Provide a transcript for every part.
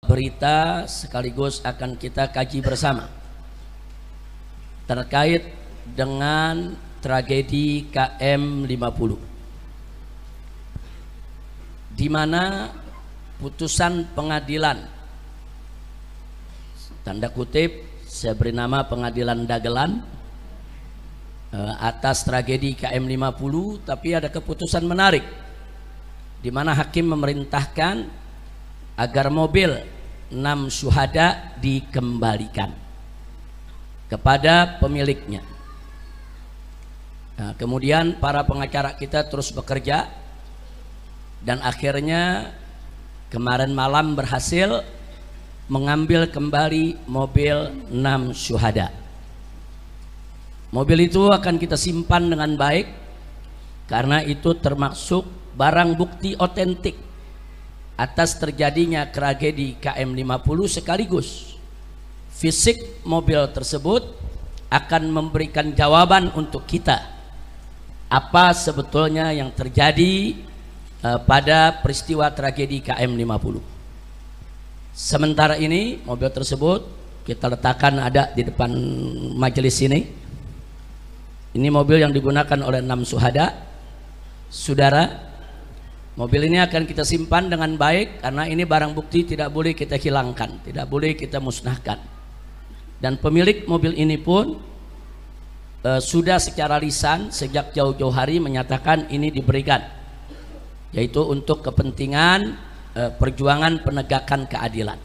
berita sekaligus akan kita kaji bersama terkait dengan tragedi KM 50, di mana putusan pengadilan, tanda kutip saya beri nama pengadilan dagelan, atas tragedi KM 50, tapi ada keputusan menarik di mana hakim memerintahkan agar mobil 6 syuhada dikembalikan kepada pemiliknya. Nah, kemudian para pengacara kita terus bekerja dan akhirnya kemarin malam berhasil mengambil kembali mobil 6 syuhada. Mobil itu akan kita simpan dengan baik karena itu termasuk barang bukti otentik atas terjadinya tragedi KM 50, sekaligus fisik mobil tersebut akan memberikan jawaban untuk kita apa sebetulnya yang terjadi pada peristiwa tragedi KM 50. Sementara ini mobil tersebut kita letakkan ada di depan majelis ini. Ini mobil yang digunakan oleh 6 syuhada. Saudara, mobil ini akan kita simpan dengan baik karena ini barang bukti, tidak boleh kita hilangkan, tidak boleh kita musnahkan. Dan pemilik mobil ini pun sudah secara lisan sejak jauh-jauh hari menyatakan ini diberikan, yaitu untuk kepentingan perjuangan penegakan keadilan.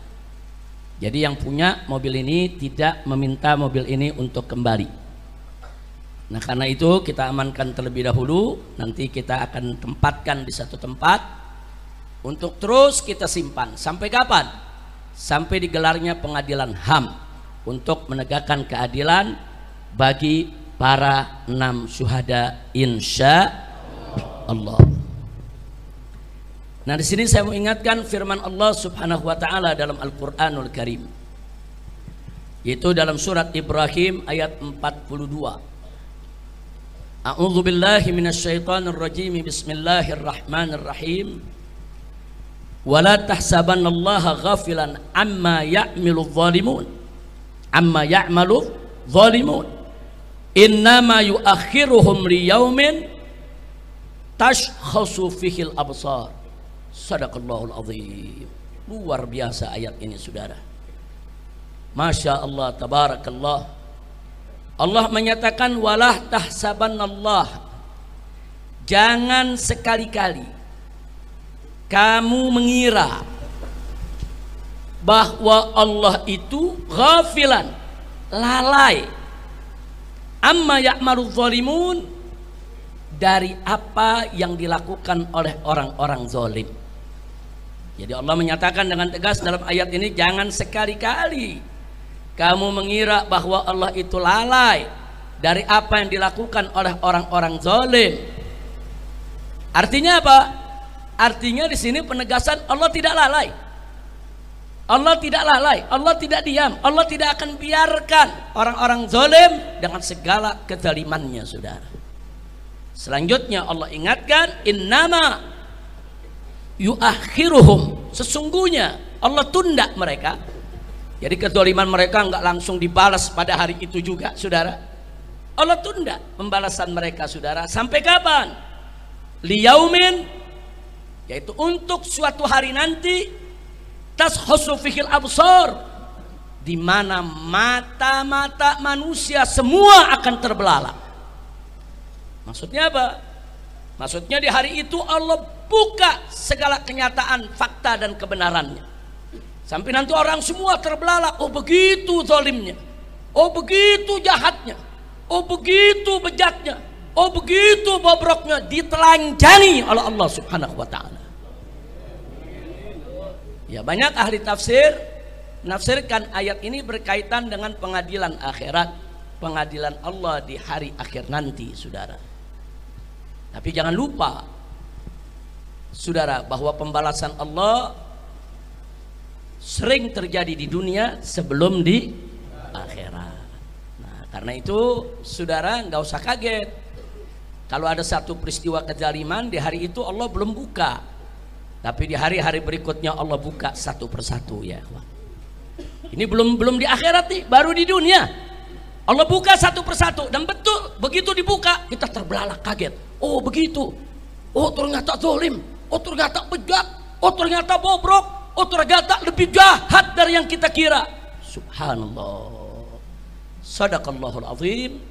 Jadi yang punya mobil ini tidak meminta mobil ini untuk kembali. Nah, karena itu kita amankan terlebih dahulu, nanti kita akan tempatkan di satu tempat untuk terus kita simpan. Sampai kapan? Sampai digelarnya pengadilan HAM untuk menegakkan keadilan bagi para 6 syuhada insya Allah. Nah, di sini saya mau ingatkan firman Allah Subhanahu wa taala dalam Al-Qur'anul Karim, yaitu dalam surat Ibrahim ayat 42. A'udzu billahi minasyaitonir rajim. Bismillahirrahmanirrahim. Wala tahsabannallaha ghafilan amma ya'malu dhalimun. Amma ya'malu dhalimun. Innama yuakhiruhum liyaumin tashkhasu fihil absar. Sadaqallahul azim. Luar biasa ayat ini, saudara. Masya Allah, tabarakallah. Allah menyatakan walah tahsabanallah, jangan sekali-kali kamu mengira bahwa Allah itu ghafilan, lalai, amma ya'malu zalimun, dari apa yang dilakukan oleh orang-orang zalim. Jadi Allah menyatakan dengan tegas dalam ayat ini, jangan sekali-kali kamu mengira bahwa Allah itu lalai dari apa yang dilakukan oleh orang-orang zalim. Artinya apa? Artinya di sini penegasan Allah tidak lalai. Allah tidak lalai, Allah tidak diam, Allah tidak akan biarkan orang-orang zalim dengan segala kezalimannya, saudara. Selanjutnya Allah ingatkan, innama yuakhiruhum, sesungguhnya Allah tunda mereka. Jadi kezaliman mereka enggak langsung dibalas pada hari itu juga, saudara. Allah tunda pembalasan mereka, saudara. Sampai kapan? Liyaumin, yaitu untuk suatu hari nanti, tashkhasu fihil absar, di mana mata-mata manusia semua akan terbelalak. Maksudnya apa? Maksudnya di hari itu Allah buka segala kenyataan, fakta dan kebenarannya. Sampai nanti orang semua terbelalak, oh begitu zalimnya, oh begitu jahatnya, oh begitu bejatnya, oh begitu bobroknya, ditelanjangi oleh Allah Subhanahu wa taala. Ya, banyak ahli tafsir menafsirkan ayat ini berkaitan dengan pengadilan akhirat, pengadilan Allah di hari akhir nanti, saudara. Tapi jangan lupa, saudara, bahwa pembalasan Allah sering terjadi di dunia sebelum di akhirat. Nah, karena itu saudara nggak usah kaget kalau ada satu peristiwa kezaliman di hari itu Allah belum buka Tapi di hari-hari berikutnya Allah buka satu persatu ya ikhwan. Ini belum di akhirat nih, baru di dunia. Allah buka satu persatu dan betul begitu dibuka kita terbelalak kaget. Oh begitu. Oh ternyata zalim. Oh ternyata bejat. Oh ternyata bobrok. Oh ternyata lebih jahat dari yang kita kira. Subhanallah. Sadaqallahul azim.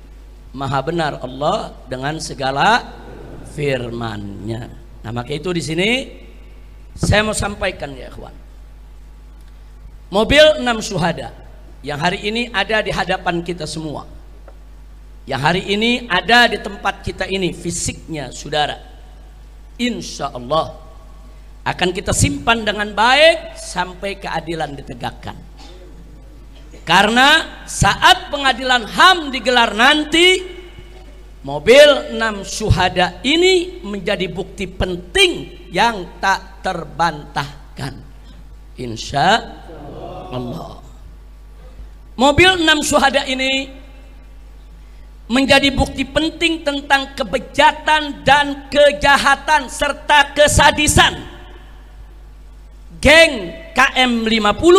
Maha benar Allah dengan segala firman-Nya. Nah maka itu di sini saya mau sampaikan ya ikhwan. Mobil 6 syuhada yang hari ini ada di hadapan kita semua, yang hari ini ada di tempat kita ini fisiknya saudara, insya Allah akan kita simpan dengan baik sampai keadilan ditegakkan. Karena saat pengadilan HAM digelar nanti, mobil 6 syuhada ini menjadi bukti penting yang tak terbantahkan insya Allah. Mobil 6 syuhada ini menjadi bukti penting tentang kebejatan dan kejahatan serta kesadisan geng KM50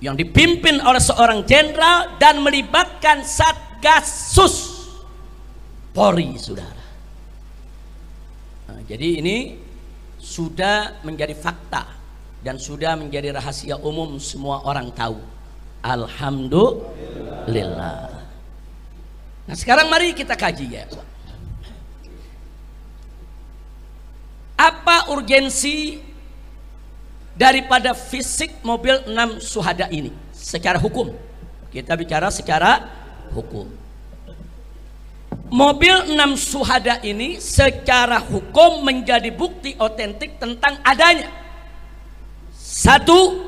yang dipimpin oleh seorang jenderal dan melibatkan Satgasus Polri saudara. Nah, jadi ini sudah menjadi fakta dan sudah menjadi rahasia umum, semua orang tahu. Alhamdulillah. Nah sekarang mari kita kaji ya. Apa urgensi daripada fisik mobil 6 syuhada ini secara hukum? Kita bicara secara hukum. Mobil 6 syuhada ini secara hukum menjadi bukti otentik tentang adanya satu,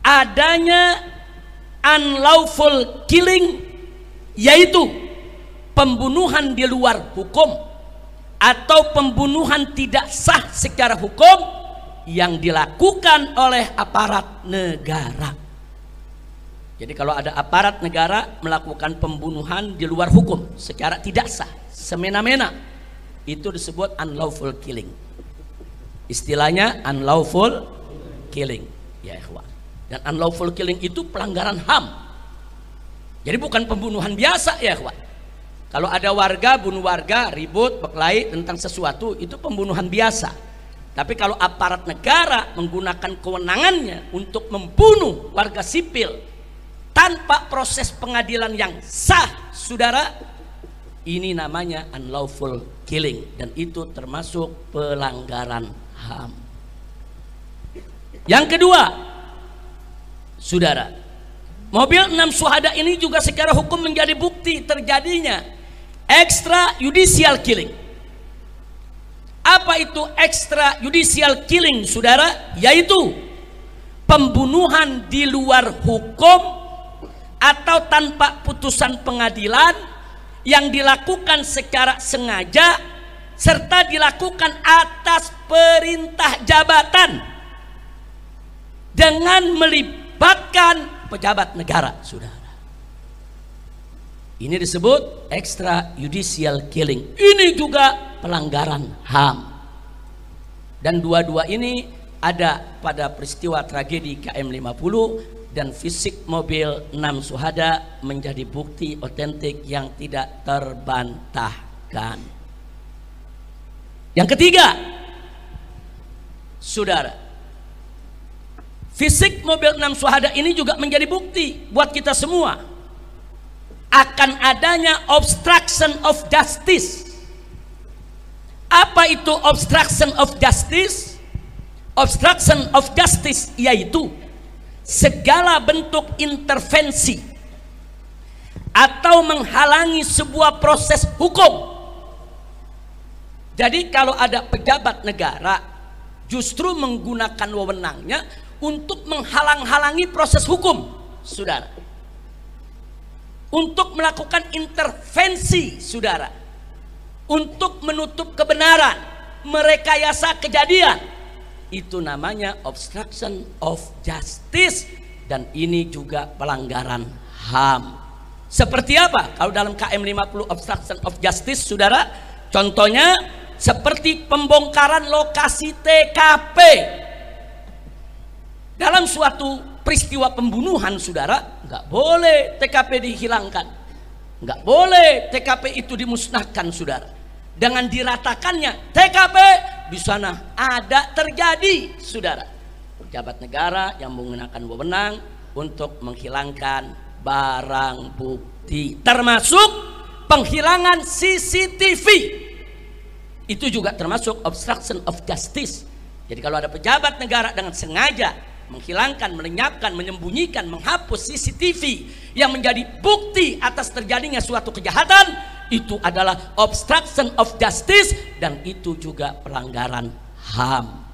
adanya unlawful killing, yaitu pembunuhan di luar hukum atau pembunuhan tidak sah secara hukum yang dilakukan oleh aparat negara. Jadi kalau ada aparat negara melakukan pembunuhan di luar hukum secara tidak sah, semena-mena, itu disebut unlawful killing. Istilahnya unlawful killing ya ikhwan. Dan unlawful killing itu pelanggaran HAM. Jadi bukan pembunuhan biasa ya ikhwan. Kalau ada warga bunuh warga, ribut, berkelahi tentang sesuatu, itu pembunuhan biasa. Tapi kalau aparat negara menggunakan kewenangannya untuk membunuh warga sipil tanpa proses pengadilan yang sah, saudara, ini namanya unlawful killing dan itu termasuk pelanggaran HAM. Yang kedua, saudara, mobil 6 syuhada ini juga secara hukum menjadi bukti terjadinya extrajudicial killing. Apa itu extrajudicial killing, saudara? Yaitu pembunuhan di luar hukum atau tanpa putusan pengadilan yang dilakukan secara sengaja serta dilakukan atas perintah jabatan dengan melibatkan pejabat negara, saudara. Ini disebut extrajudicial killing. Ini juga pelanggaran HAM. Dan dua-dua ini ada pada peristiwa tragedi KM50 dan fisik mobil 6 syuhada menjadi bukti otentik yang tidak terbantahkan. Yang ketiga, saudara, fisik mobil 6 syuhada ini juga menjadi bukti buat kita semua akan adanya obstruction of justice. Apa itu obstruction of justice? Obstruction of justice yaitu segala bentuk intervensi atau menghalangi sebuah proses hukum. Jadi kalau ada pejabat negara justru menggunakan wewenangnya untuk menghalang-halangi proses hukum, saudara, untuk melakukan intervensi, saudara, untuk menutup kebenaran, merekayasa kejadian, itu namanya obstruction of justice dan ini juga pelanggaran HAM. Seperti apa? Kalau dalam KM50 obstruction of justice, saudara, contohnya seperti pembongkaran lokasi TKP. Dalam suatu peristiwa pembunuhan, saudara, nggak boleh TKP dihilangkan, nggak boleh TKP itu dimusnahkan, saudara. Dengan diratakannya TKP, di sana ada terjadi, saudara, pejabat negara yang menggunakan wewenang untuk menghilangkan barang bukti, termasuk penghilangan CCTV. Itu juga termasuk obstruction of justice. Jadi kalau ada pejabat negara dengan sengaja menghilangkan, melenyapkan, menyembunyikan, menghapus CCTV yang menjadi bukti atas terjadinya suatu kejahatan, itu adalah obstruction of justice, dan itu juga pelanggaran HAM.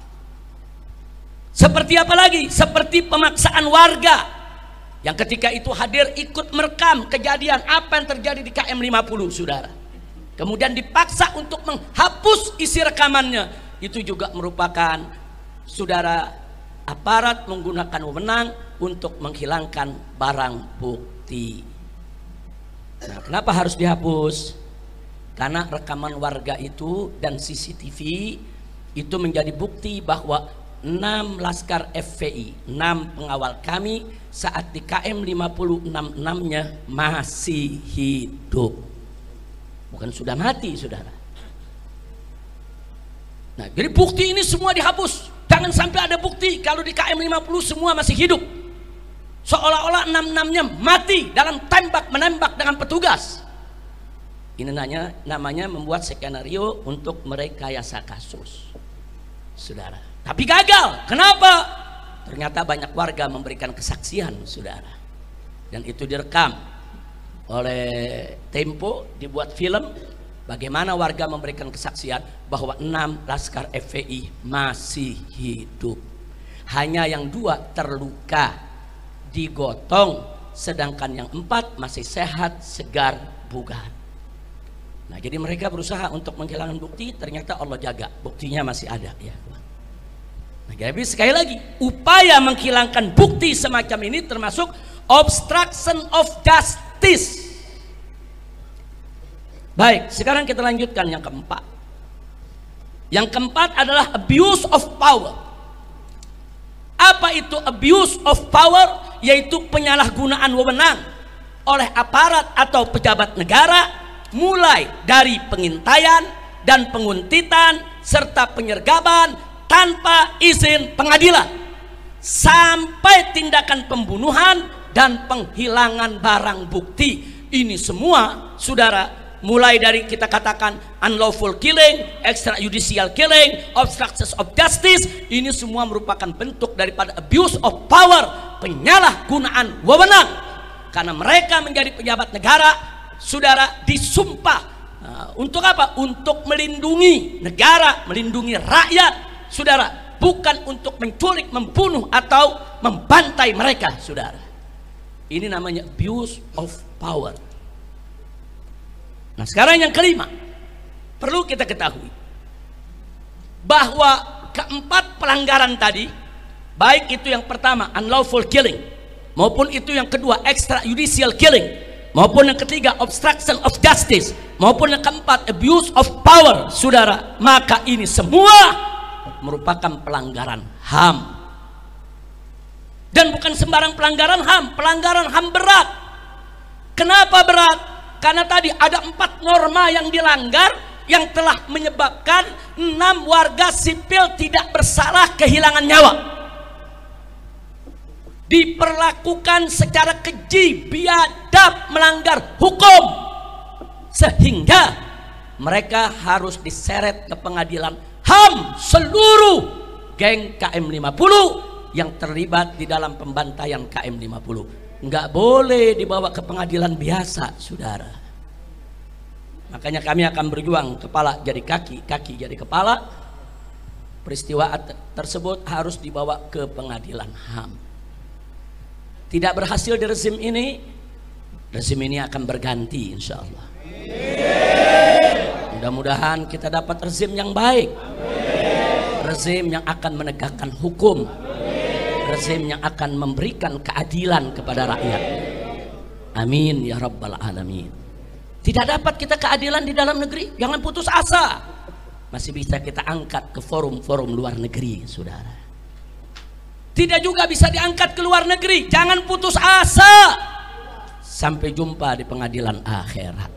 Seperti apa lagi? Seperti pemaksaan warga yang ketika itu hadir ikut merekam kejadian apa yang terjadi di KM 50, saudara. Kemudian dipaksa untuk menghapus isi rekamannya. Itu juga merupakan, saudara, aparat menggunakan wewenang untuk menghilangkan barang bukti. Nah, kenapa harus dihapus? Karena rekaman warga itu dan CCTV itu menjadi bukti bahwa 6 laskar FPI, 6 pengawal kami saat di KM 50 6-6-nya masih hidup. Bukan sudah mati, saudara. Nah, jadi bukti ini semua dihapus. Jangan sampai ada bukti kalau di KM 50 semua masih hidup, seolah-olah 6-6-nya mati dalam tembak menembak dengan petugas. Ini namanya membuat skenario untuk merekayasa kasus, saudara. Tapi gagal. Kenapa? Ternyata banyak warga memberikan kesaksian, saudara, dan itu direkam oleh Tempo, dibuat film. Bagaimana warga memberikan kesaksian bahwa 6 laskar FPI masih hidup. Hanya yang 2 terluka, digotong, sedangkan yang 4 masih sehat, segar, bugar. Nah, jadi mereka berusaha untuk menghilangkan bukti, ternyata Allah jaga, buktinya masih ada, ya. Nah, jadi sekali lagi, upaya menghilangkan bukti semacam ini termasuk obstruction of justice. Baik, sekarang kita lanjutkan yang keempat. Yang keempat adalah abuse of power. Apa itu abuse of power? Yaitu penyalahgunaan wewenang oleh aparat atau pejabat negara, mulai dari pengintaian dan penguntitan serta penyergapan tanpa izin pengadilan, sampai tindakan pembunuhan dan penghilangan barang bukti. Ini semua, saudara, mulai dari kita katakan unlawful killing, extrajudicial killing, obstruction of justice, ini semua merupakan bentuk daripada abuse of power, penyalahgunaan wewenang. Karena mereka menjadi pejabat negara, saudara, disumpah untuk apa? Untuk melindungi negara, melindungi rakyat, saudara, bukan untuk menculik, membunuh atau membantai mereka, saudara. Ini namanya abuse of power. Nah, sekarang yang kelima, perlu kita ketahui bahwa keempat pelanggaran tadi, baik itu yang pertama unlawful killing, maupun itu yang kedua extrajudicial killing, maupun yang ketiga obstruction of justice, maupun yang keempat abuse of power, saudara, maka ini semua merupakan pelanggaran HAM. Dan bukan sembarang pelanggaran HAM, pelanggaran HAM berat. Kenapa berat? Karena tadi ada 4 norma yang dilanggar yang telah menyebabkan 6 warga sipil tidak bersalah kehilangan nyawa. Diperlakukan secara keji, biadab, melanggar hukum, sehingga mereka harus diseret ke pengadilan HAM seluruh geng KM 50 yang terlibat di dalam pembantaian KM 50. Nggak boleh dibawa ke pengadilan biasa, saudara. Makanya kami akan berjuang kepala jadi kaki, kaki jadi kepala. Peristiwa tersebut harus dibawa ke pengadilan HAM. Tidak berhasil di rezim ini akan berganti, insya Allah. Mudah-mudahan kita dapat rezim yang baik, rezim yang akan menegakkan hukum, rezim yang akan memberikan keadilan kepada rakyat. Amin ya rabbal alamin. Tidak dapat kita keadilan di dalam negeri, jangan putus asa. masih bisa kita angkat ke forum-forum luar negeri, saudara. Tidak juga bisa diangkat ke luar negeri. Jangan putus asa. Sampai jumpa di pengadilan akhirat.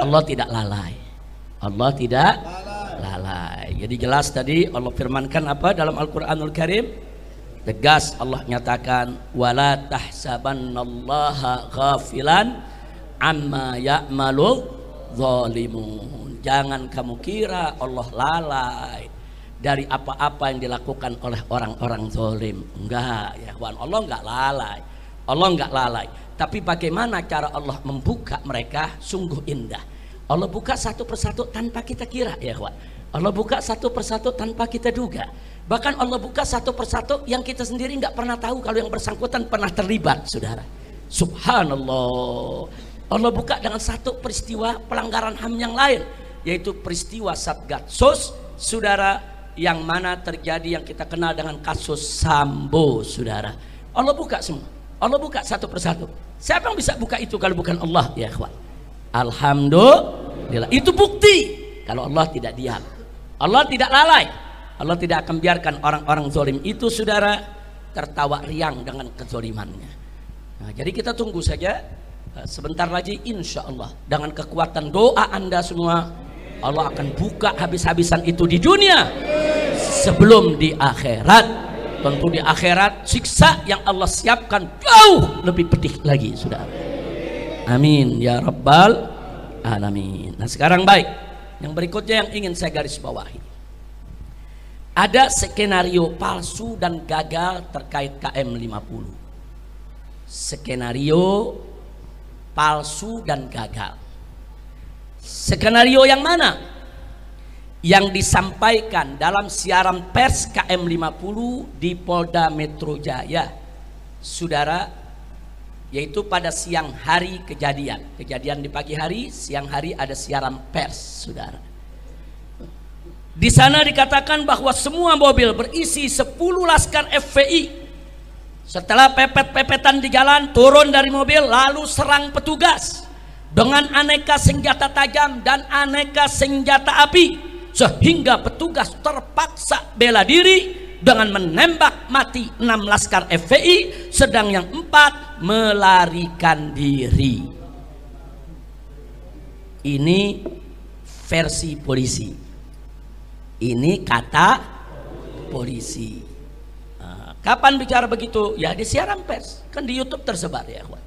Allah tidak lalai. Allah tidak lalai. Jadi jelas tadi Allah firmankan apa dalam Al-Quranul Karim? Tegas Allah nyatakan, wala tahsabannallaha ghafilan amma ya'malu zalimun. Jangan kamu kira Allah lalai dari apa-apa yang dilakukan oleh orang-orang zalim. Enggak ya kawan, Allah enggak lalai. Allah enggak lalai. Tapi bagaimana cara Allah membuka mereka sungguh indah. Allah buka satu persatu tanpa kita kira ya kawan. Allah buka satu persatu tanpa kita duga. Bahkan Allah buka satu persatu yang kita sendiri nggak pernah tahu kalau yang bersangkutan pernah terlibat, saudara. Subhanallah. Allah buka dengan satu peristiwa pelanggaran HAM yang lain, yaitu peristiwa Satgasus, saudara, yang mana terjadi yang kita kenal dengan kasus Sambo, saudara. Allah buka semua. Allah buka satu persatu. Siapa yang bisa buka itu kalau bukan Allah ya kawan? Alhamdulillah. Itu bukti kalau Allah tidak diam. Allah tidak lalai. Allah tidak akan biarkan orang-orang zalim itu, saudara, tertawa riang dengan kezalimannya. Nah, jadi kita tunggu saja. Sebentar lagi insya Allah dengan kekuatan doa Anda semua, Allah akan buka habis-habisan itu di dunia sebelum di akhirat. Tentu di akhirat siksa yang Allah siapkan jauh lebih pedih lagi, saudara. Amin ya rabbal alamin. Nah sekarang baik, yang berikutnya yang ingin saya garis bawahi, ada skenario palsu dan gagal terkait KM50. Skenario palsu dan gagal. Skenario yang mana? Yang disampaikan dalam siaran pers KM50 di Polda Metro Jaya, saudara, yaitu pada siang hari kejadian. Kejadian di pagi hari, siang hari ada siaran pers, saudara. Di sana dikatakan bahwa semua mobil berisi 10 laskar FPI setelah pepet-pepetan di jalan turun dari mobil lalu serang petugas dengan aneka senjata tajam dan aneka senjata api, sehingga petugas terpaksa bela diri dengan menembak mati 6 laskar FPI, sedang yang 4 melarikan diri. Ini versi polisi. Ini kata polisi. Kapan bicara begitu? Ya di siaran pers, kan di YouTube tersebar ya kawan.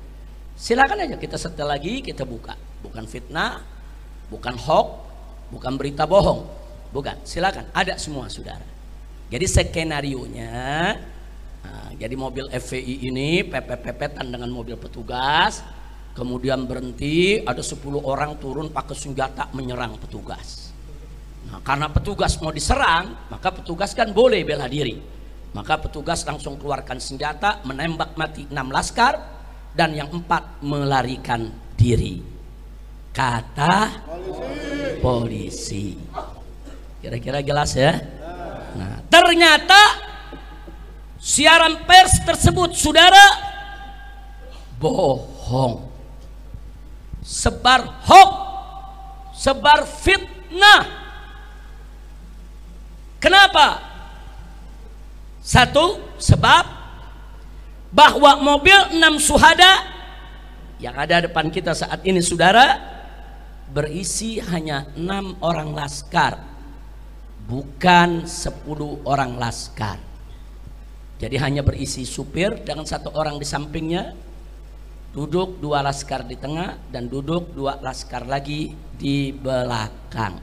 Silakan aja kita setel lagi, kita buka. Bukan fitnah, bukan hoax, bukan berita bohong, bukan. Silakan, ada semua saudara. Jadi skenarionya, jadi mobil FPI ini pepet-pepetan dengan mobil petugas, kemudian berhenti, ada 10 orang turun pakai senjata menyerang petugas. Nah, karena petugas mau diserang, maka petugas kan boleh bela diri. Maka petugas langsung keluarkan senjata, menembak mati 6 laskar dan yang 4 melarikan diri. Kata polisi. Kira-kira jelas ya? Nah, ternyata siaran pers tersebut, saudara, bohong. Sebar hoax, sebar fitnah. Kenapa? Satu, sebab bahwa mobil 6 syuhada yang ada depan kita saat ini, saudara, berisi hanya 6 orang laskar, bukan 10 orang laskar. Jadi hanya berisi supir dengan 1 orang di sampingnya, duduk 2 laskar di tengah, dan duduk 2 laskar lagi di belakang.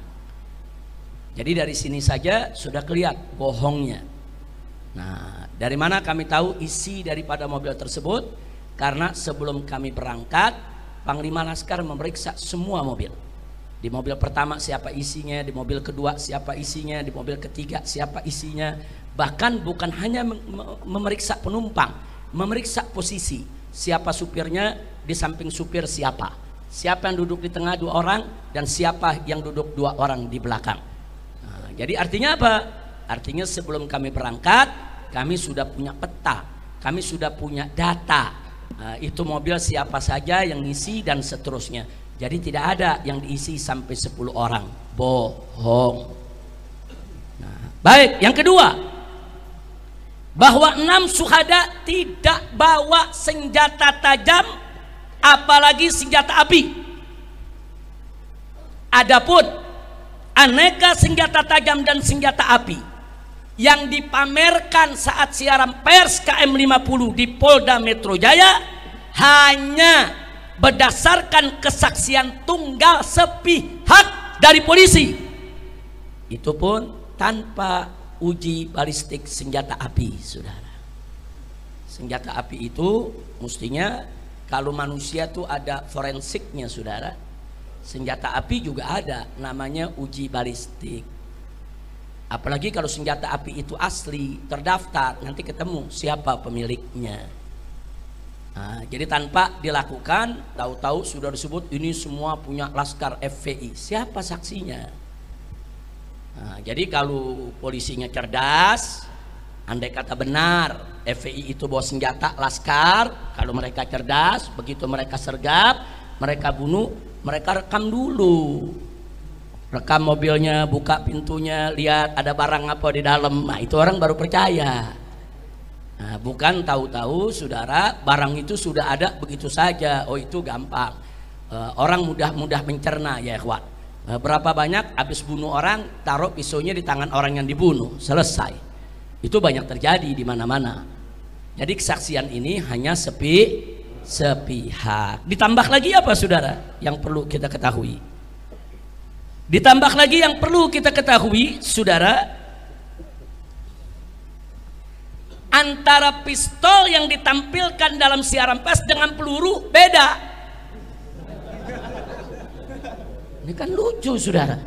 Jadi dari sini saja sudah kelihatan bohongnya. Nah, dari mana kami tahu isi daripada mobil tersebut? Karena sebelum kami berangkat, Panglima Laskar memeriksa semua mobil. Di mobil pertama siapa isinya, di mobil kedua siapa isinya, di mobil ketiga siapa isinya. Bahkan bukan hanya memeriksa penumpang, memeriksa posisi. Siapa supirnya, di samping supir siapa. Siapa yang duduk di tengah 2 orang, dan siapa yang duduk 2 orang di belakang. Jadi artinya apa? Artinya sebelum kami berangkat, kami sudah punya peta, kami sudah punya data. Itu mobil siapa saja yang ngisi dan seterusnya. Jadi tidak ada yang diisi sampai 10 orang. Bohong. Nah, baik, yang kedua, bahwa 6 syuhada tidak bawa senjata tajam, apalagi senjata api. Adapun aneka senjata tajam dan senjata api yang dipamerkan saat siaran pers KM50 di Polda Metro Jaya hanya berdasarkan kesaksian tunggal sepihak dari polisi, itu pun tanpa uji balistik senjata api, saudara. Senjata api itu mestinya kalau manusia tuh ada forensiknya, saudara. Senjata api juga ada namanya uji balistik. Apalagi kalau senjata api itu asli, terdaftar, nanti ketemu siapa pemiliknya. Nah, jadi tanpa dilakukan, tahu-tahu sudah disebut ini semua punya Laskar FPI. Siapa saksinya? Nah, jadi kalau polisinya cerdas, andai kata benar FPI itu bawa senjata Laskar, kalau mereka cerdas, begitu mereka sergap, mereka bunuh, mereka rekam dulu. Rekam mobilnya, buka pintunya, lihat ada barang apa di dalam. Nah, itu orang baru percaya. Nah, bukan tahu-tahu, saudara, barang itu sudah ada begitu saja. Oh, itu gampang. Orang mudah mencerna, ya ikhwan. Berapa banyak habis bunuh orang, taruh pisaunya di tangan orang yang dibunuh, selesai. Itu banyak terjadi di mana-mana. Jadi kesaksian ini hanya sepihak. Ditambah lagi apa, saudara, yang perlu kita ketahui? Ditambah lagi yang perlu kita ketahui, saudara, antara pistol yang ditampilkan dalam siaran pers dengan peluru beda. Ini kan lucu, saudara.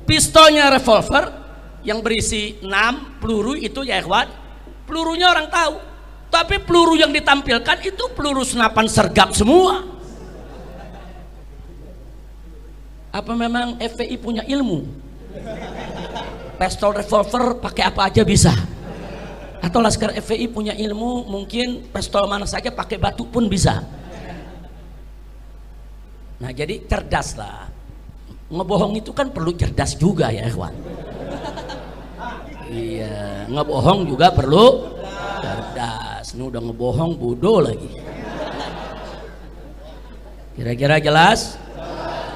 Pistolnya revolver yang berisi 6 peluru itu, ya ikhwan, pelurunya orang tahu. Tapi peluru yang ditampilkan itu peluru senapan sergap semua. Apa memang FPI punya ilmu? Pistol revolver pakai apa aja bisa? Atau Laskar FPI punya ilmu, mungkin pistol mana saja pakai batu pun bisa. Nah, jadi cerdaslah. Ngebohong itu kan perlu cerdas juga, ya ikhwan. Iya, ngebohong juga perlu cerdas. Ini udah ngebohong bodoh lagi. Kira-kira jelas?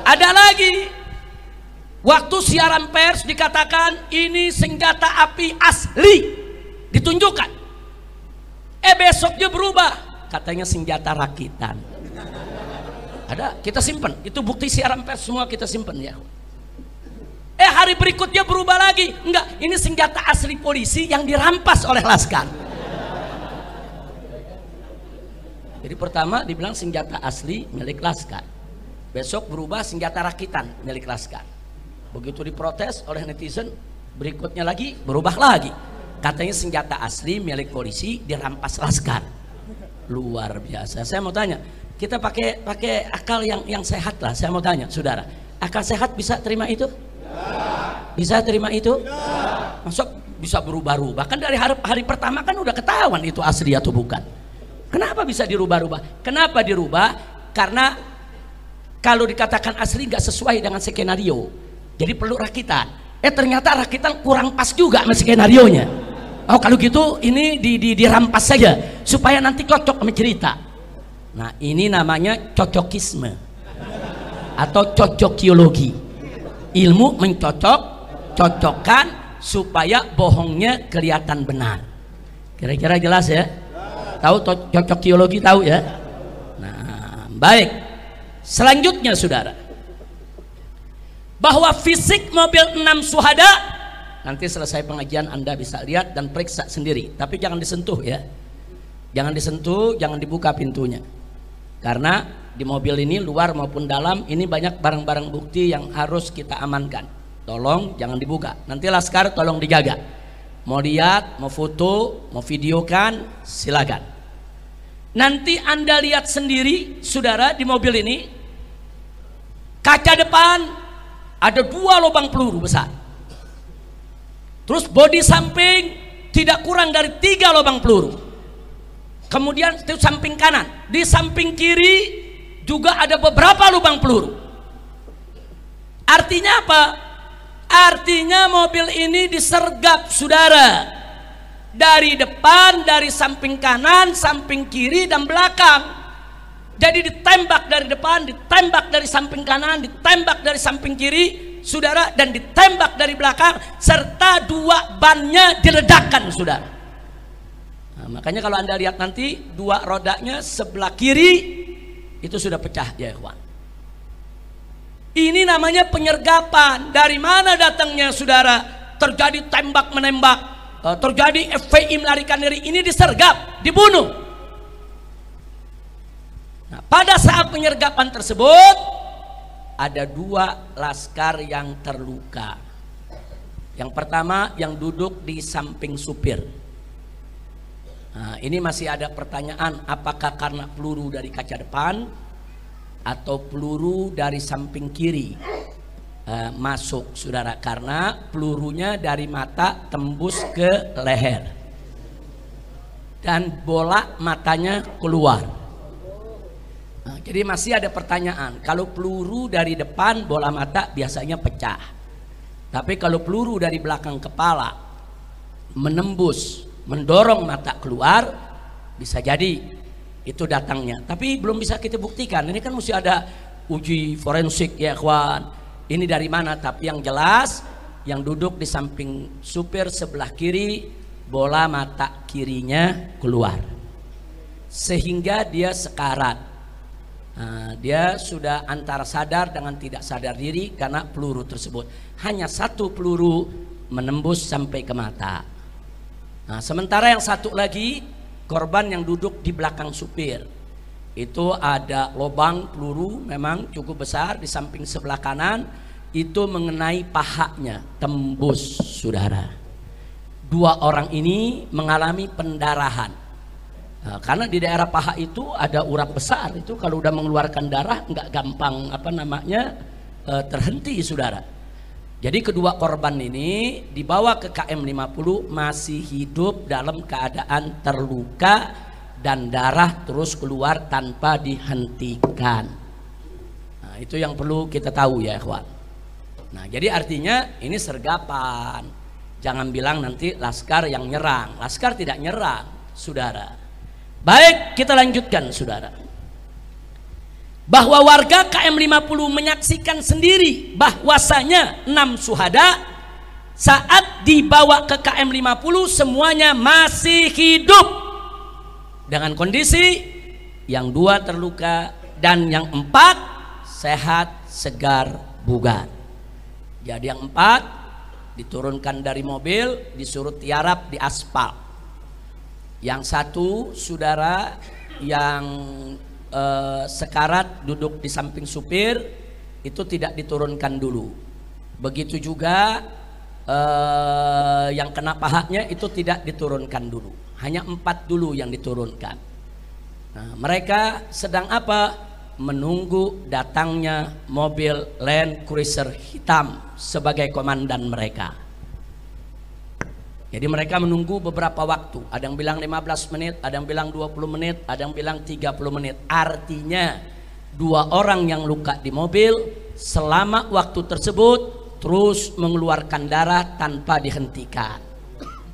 Ada lagi, waktu siaran pers dikatakan ini senjata api asli, ditunjukkan. Besoknya berubah, katanya senjata rakitan. Ada, kita simpan. Itu bukti siaran pers semua kita simpan, ya. Hari berikutnya berubah lagi. Enggak, ini senjata asli polisi yang dirampas oleh Laskar. Jadi pertama dibilang senjata asli milik Laskar. Besok berubah senjata rakitan milik Laskar. Begitu diprotes oleh netizen, berikutnya lagi berubah lagi. Katanya senjata asli milik polisi dirampas Laskar. Luar biasa. Saya mau tanya, kita pakai akal yang sehat lah. Saya mau tanya, saudara, akal sehat bisa terima itu? Bisa terima itu? Masuk bisa berubah-ubah? Kan dari hari pertama kan udah ketahuan itu asli atau bukan. Kenapa bisa dirubah-ubah? Kenapa dirubah? Karena kalau dikatakan asli nggak sesuai dengan skenario, jadi perlu rakitan. Ternyata rakitan kurang pas juga sama skenarionya. Oh, kalau gitu ini dirampas saja supaya nanti cocok sama cerita. Nah, ini namanya cocokisme atau cocokiologi. Ilmu mencocokkan supaya bohongnya kelihatan benar. Kira-kira jelas ya? Tahu cocokiologi, tahu ya? Nah, baik. Selanjutnya, saudara, bahwa fisik mobil 6 syuhada nanti selesai pengajian Anda bisa lihat dan periksa sendiri, tapi jangan disentuh ya. Jangan disentuh, jangan dibuka pintunya. Karena di mobil ini luar maupun dalam ini banyak barang-barang bukti yang harus kita amankan. Tolong jangan dibuka. Nanti Laskar tolong dijaga. Mau lihat, mau foto, mau videokan, silakan. Nanti Anda lihat sendiri, saudara, di mobil ini kaca depan ada 2 lubang peluru besar. Terus bodi samping tidak kurang dari 3 lubang peluru. Kemudian itu samping kanan, di samping kiri juga ada beberapa lubang peluru. Artinya apa? Artinya mobil ini disergap, saudara, dari depan, dari samping kanan, samping kiri, dan belakang. Jadi ditembak dari depan, ditembak dari samping kanan, ditembak dari samping kiri, saudara, dan ditembak dari belakang, serta dua bannya diledakkan, saudara. Nah, makanya kalau Anda lihat nanti dua rodanya sebelah kiri itu sudah pecah, ya ikhwan. Ini namanya penyergapan. Dari mana datangnya, saudara? Terjadi tembak menembak, terjadi FPI melarikan diri, ini disergap, dibunuh. Nah, pada saat penyergapan tersebut ada dua laskar yang terluka. Yang pertama yang duduk di samping supir. Nah, ini masih ada pertanyaan, apakah karena peluru dari kaca depan atau peluru dari samping kiri masuk, saudara, karena pelurunya dari mata tembus ke leher dan bola matanya keluar. Nah, jadi masih ada pertanyaan, kalau peluru dari depan bola mata biasanya pecah, tapi kalau peluru dari belakang kepala menembus, mendorong mata keluar, bisa jadi itu datangnya. Tapi belum bisa kita buktikan, ini kan mesti ada uji forensik, ya kawan. Ini dari mana? Tapi yang jelas yang duduk di samping supir sebelah kiri, bola mata kirinya keluar sehingga dia sekarat. Nah, dia sudah antara sadar dengan tidak sadar diri karena peluru tersebut. Hanya satu peluru menembus sampai ke mata. Nah, sementara yang satu lagi korban yang duduk di belakang supir, itu ada lubang peluru memang cukup besar di samping sebelah kanan, itu mengenai pahanya, tembus, saudara. Dua orang ini mengalami pendarahan. Nah, karena di daerah paha itu ada urat besar, itu kalau udah mengeluarkan darah nggak gampang terhenti, saudara. Jadi kedua korban ini dibawa ke KM 50 masih hidup dalam keadaan terluka dan darah terus keluar tanpa dihentikan. Nah, itu yang perlu kita tahu, ya ikhwan. Nah, jadi artinya ini sergapan. Jangan bilang nanti laskar yang nyerang. Laskar tidak nyerang, saudara. Baik, kita lanjutkan, saudara. Bahwa warga KM 50 menyaksikan sendiri bahwasanya 6 syuhada saat dibawa ke KM 50 semuanya masih hidup dengan kondisi yang 2 terluka dan yang 4 sehat, segar, bugar. Jadi yang 4 diturunkan dari mobil, disuruh tiarap di aspal. Yang 1, saudara, yang sekarat duduk di samping supir itu tidak diturunkan dulu. Begitu juga yang kena pahanya itu tidak diturunkan dulu. Hanya 4 dulu yang diturunkan. Nah, mereka sedang apa? Menunggu datangnya mobil Land Cruiser hitam sebagai komandan mereka. Jadi mereka menunggu beberapa waktu. Ada yang bilang 15 menit, ada yang bilang 20 menit, ada yang bilang 30 menit. Artinya 2 orang yang luka di mobil selama waktu tersebut terus mengeluarkan darah tanpa dihentikan.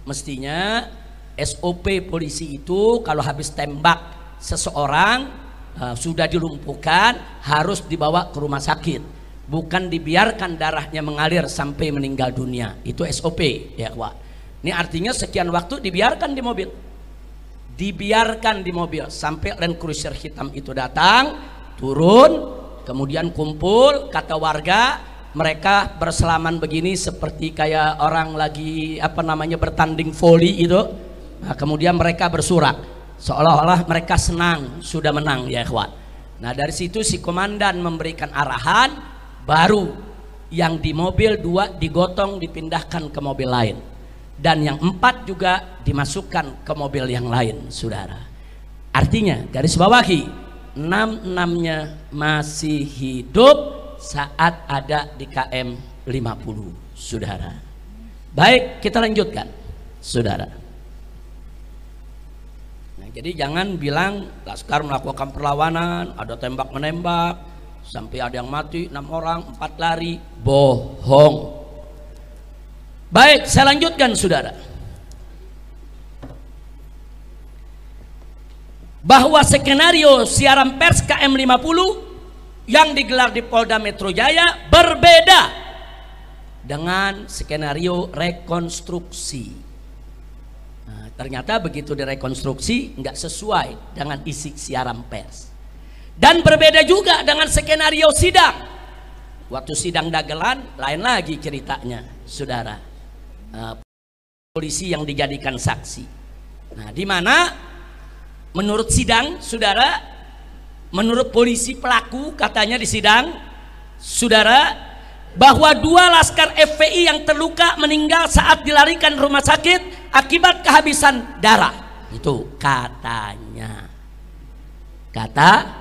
Mestinya SOP polisi itu kalau habis tembak seseorang sudah dilumpuhkan harus dibawa ke rumah sakit, bukan dibiarkan darahnya mengalir sampai meninggal dunia. Itu SOP, ya Pak. Ini artinya sekian waktu dibiarkan di mobil, sampai Land Cruiser hitam itu datang, turun, kemudian kumpul. Kata warga, mereka berselaman begini seperti kayak orang lagi bertanding voli itu. Nah, kemudian mereka bersorak seolah-olah mereka senang sudah menang, ya ikhwan. Nah, dari situ si komandan memberikan arahan, baru yang di mobil 2 digotong dipindahkan ke mobil lain. Dan yang 4 juga dimasukkan ke mobil yang lain, saudara. Artinya garis bawahi, 6-6-nya masih hidup saat ada di KM 50, saudara. Baik, kita lanjutkan, saudara. Nah, jadi jangan bilang Laskar melakukan perlawanan, ada tembak menembak, sampai ada yang mati 6 orang, 4 lari. Bohong. Baik, saya lanjutkan saudara. Bahwa skenario siaran pers KM50 yang digelar di Polda Metro Jaya berbeda dengan skenario rekonstruksi. Nah, ternyata begitu direkonstruksi nggak sesuai dengan isi siaran pers. Dan berbeda juga dengan skenario sidang. Waktu sidang dagelan lain lagi ceritanya, saudara. Polisi yang dijadikan saksi. Nah, di mana menurut sidang, saudara, menurut polisi pelaku katanya di sidang, saudara, bahwa 2 laskar FPI yang terluka meninggal saat dilarikan rumah sakit akibat kehabisan darah. Itu katanya. Katanya.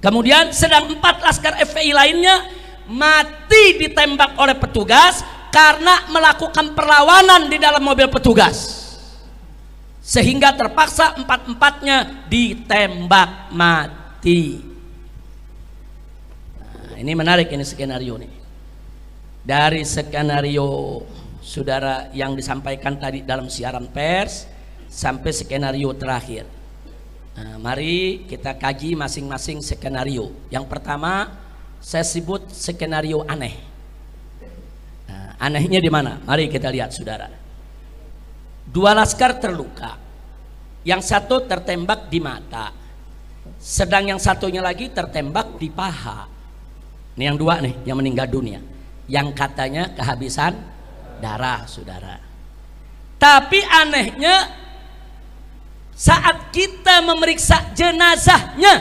Kemudian sedang 4 laskar FPI lainnya mati ditembak oleh petugas karena melakukan perlawanan di dalam mobil petugas, sehingga terpaksa 4-empatnya ditembak mati. Nah, ini menarik, ini skenario nih. Dari skenario saudara yang disampaikan tadi dalam siaran pers sampai skenario terakhir. Nah, mari kita kaji masing-masing skenario. Yang pertama saya sebut skenario aneh. Nah, anehnya di mana? Mari kita lihat saudara. 2 laskar terluka, yang satu tertembak di mata, sedang yang satunya lagi tertembak di paha. Ini yang 2 nih yang meninggal dunia, yang katanya kehabisan darah, saudara. Tapi anehnya saat kita memeriksa jenazahnya,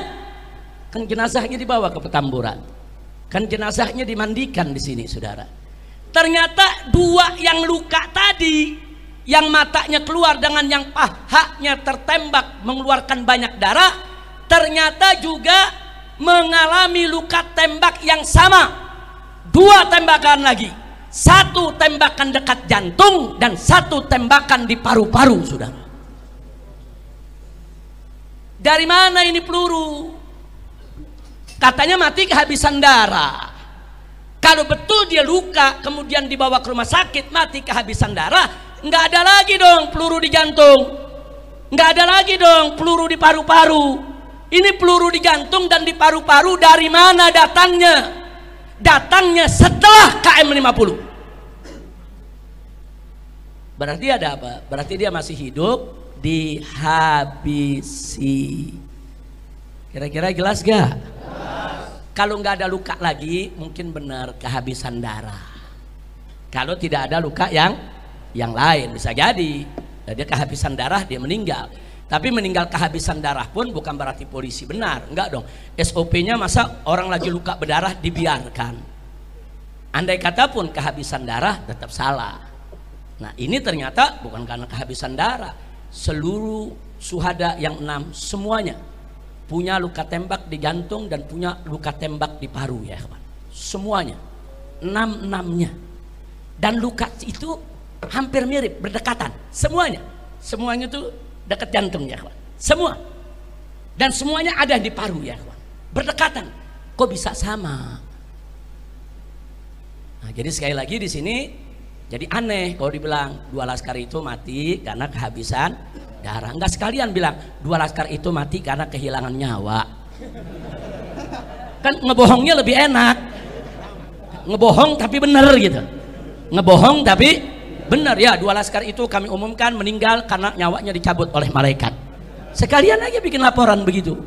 kan jenazahnya dibawa ke Petamburan, kan jenazahnya dimandikan di sini, saudara. Ternyata 2 yang luka tadi, yang matanya keluar dengan yang pahanya tertembak mengeluarkan banyak darah, ternyata juga mengalami luka tembak yang sama. 2 tembakan lagi, 1 tembakan dekat jantung dan 1 tembakan di paru-paru, saudara. Dari mana ini peluru? Katanya mati kehabisan darah. Kalau betul dia luka kemudian dibawa ke rumah sakit mati kehabisan darah, nggak ada lagi dong peluru di jantung, nggak ada lagi dong peluru di paru-paru. Ini peluru di jantung dan di paru-paru dari mana datangnya? Datangnya setelah KM50. Berarti ada apa? Berarti dia masih hidup, dihabisi. Kira-kira jelas gak? Kalau nggak ada luka lagi mungkin benar kehabisan darah. Kalau tidak ada luka yang lain bisa jadi dia kehabisan darah, dia meninggal. Tapi meninggal kehabisan darah pun bukan berarti polisi benar, enggak dong. SOP-nya masa orang lagi luka berdarah dibiarkan. Andai kata pun kehabisan darah tetap salah. Nah, ini ternyata bukan karena kehabisan darah. Seluruh syuhada yang 6 semuanya punya luka tembak di jantung dan punya luka tembak di paru, ya kawan. Semuanya 6-6-nya. Dan luka itu hampir mirip, berdekatan. Semuanya itu dekat jantung, ya kawan. Semua. Dan semuanya ada di paru, ya kawan. Berdekatan. Kok bisa sama? Nah, jadi sekali lagi di sini jadi aneh kalau dibilang 2 laskar itu mati karena kehabisan darah. Enggak sekalian bilang 2 laskar itu mati karena kehilangan nyawa. Kan ngebohongnya lebih enak. Ngebohong tapi benar gitu. Ngebohong tapi benar, ya 2 laskar itu kami umumkan meninggal karena nyawanya dicabut oleh malaikat. Sekalian aja bikin laporan begitu.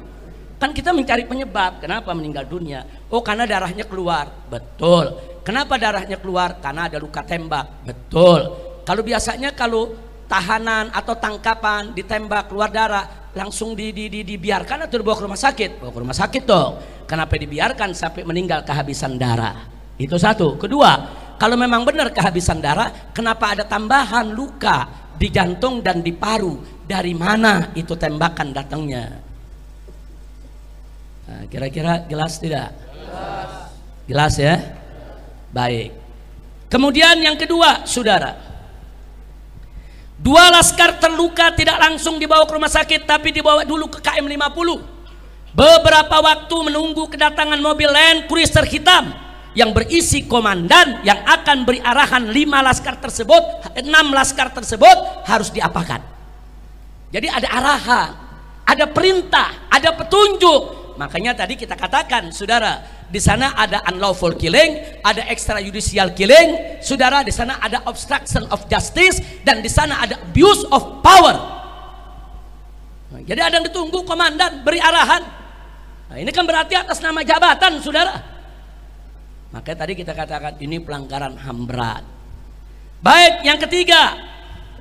Kan kita mencari penyebab kenapa meninggal dunia. Oh, karena darahnya keluar. Betul. Kenapa darahnya keluar? Karena ada luka tembak. Betul. Kalau biasanya kalau tahanan atau tangkapan ditembak keluar darah langsung dibiarkan atau dibawa ke rumah sakit? Bawa ke rumah sakit dong. Kenapa dibiarkan sampai meninggal kehabisan darah? Itu satu. Kedua, kalau memang benar kehabisan darah, kenapa ada tambahan luka di jantung dan di paru? Dari mana itu tembakan datangnya? Nah, kira-kira jelas tidak? Jelas ya? Baik. Kemudian yang kedua, saudara, 2 laskar terluka tidak langsung dibawa ke rumah sakit, tapi dibawa dulu ke KM 50. Beberapa waktu menunggu kedatangan mobil Land Cruiser hitam yang berisi komandan yang akan beri arahan 5 laskar tersebut, 6 laskar tersebut harus diapakan. Jadi ada arahan, ada perintah, ada petunjuk. Makanya tadi kita katakan, saudara, di sana ada unlawful killing, ada extrajudicial killing, saudara, di sana ada obstruction of justice, dan di sana ada abuse of power. Nah, jadi ada yang ditunggu komandan beri arahan. Nah, ini kan berarti atas nama jabatan, saudara. Makanya tadi kita katakan ini pelanggaran HAM berat. Baik, yang ketiga,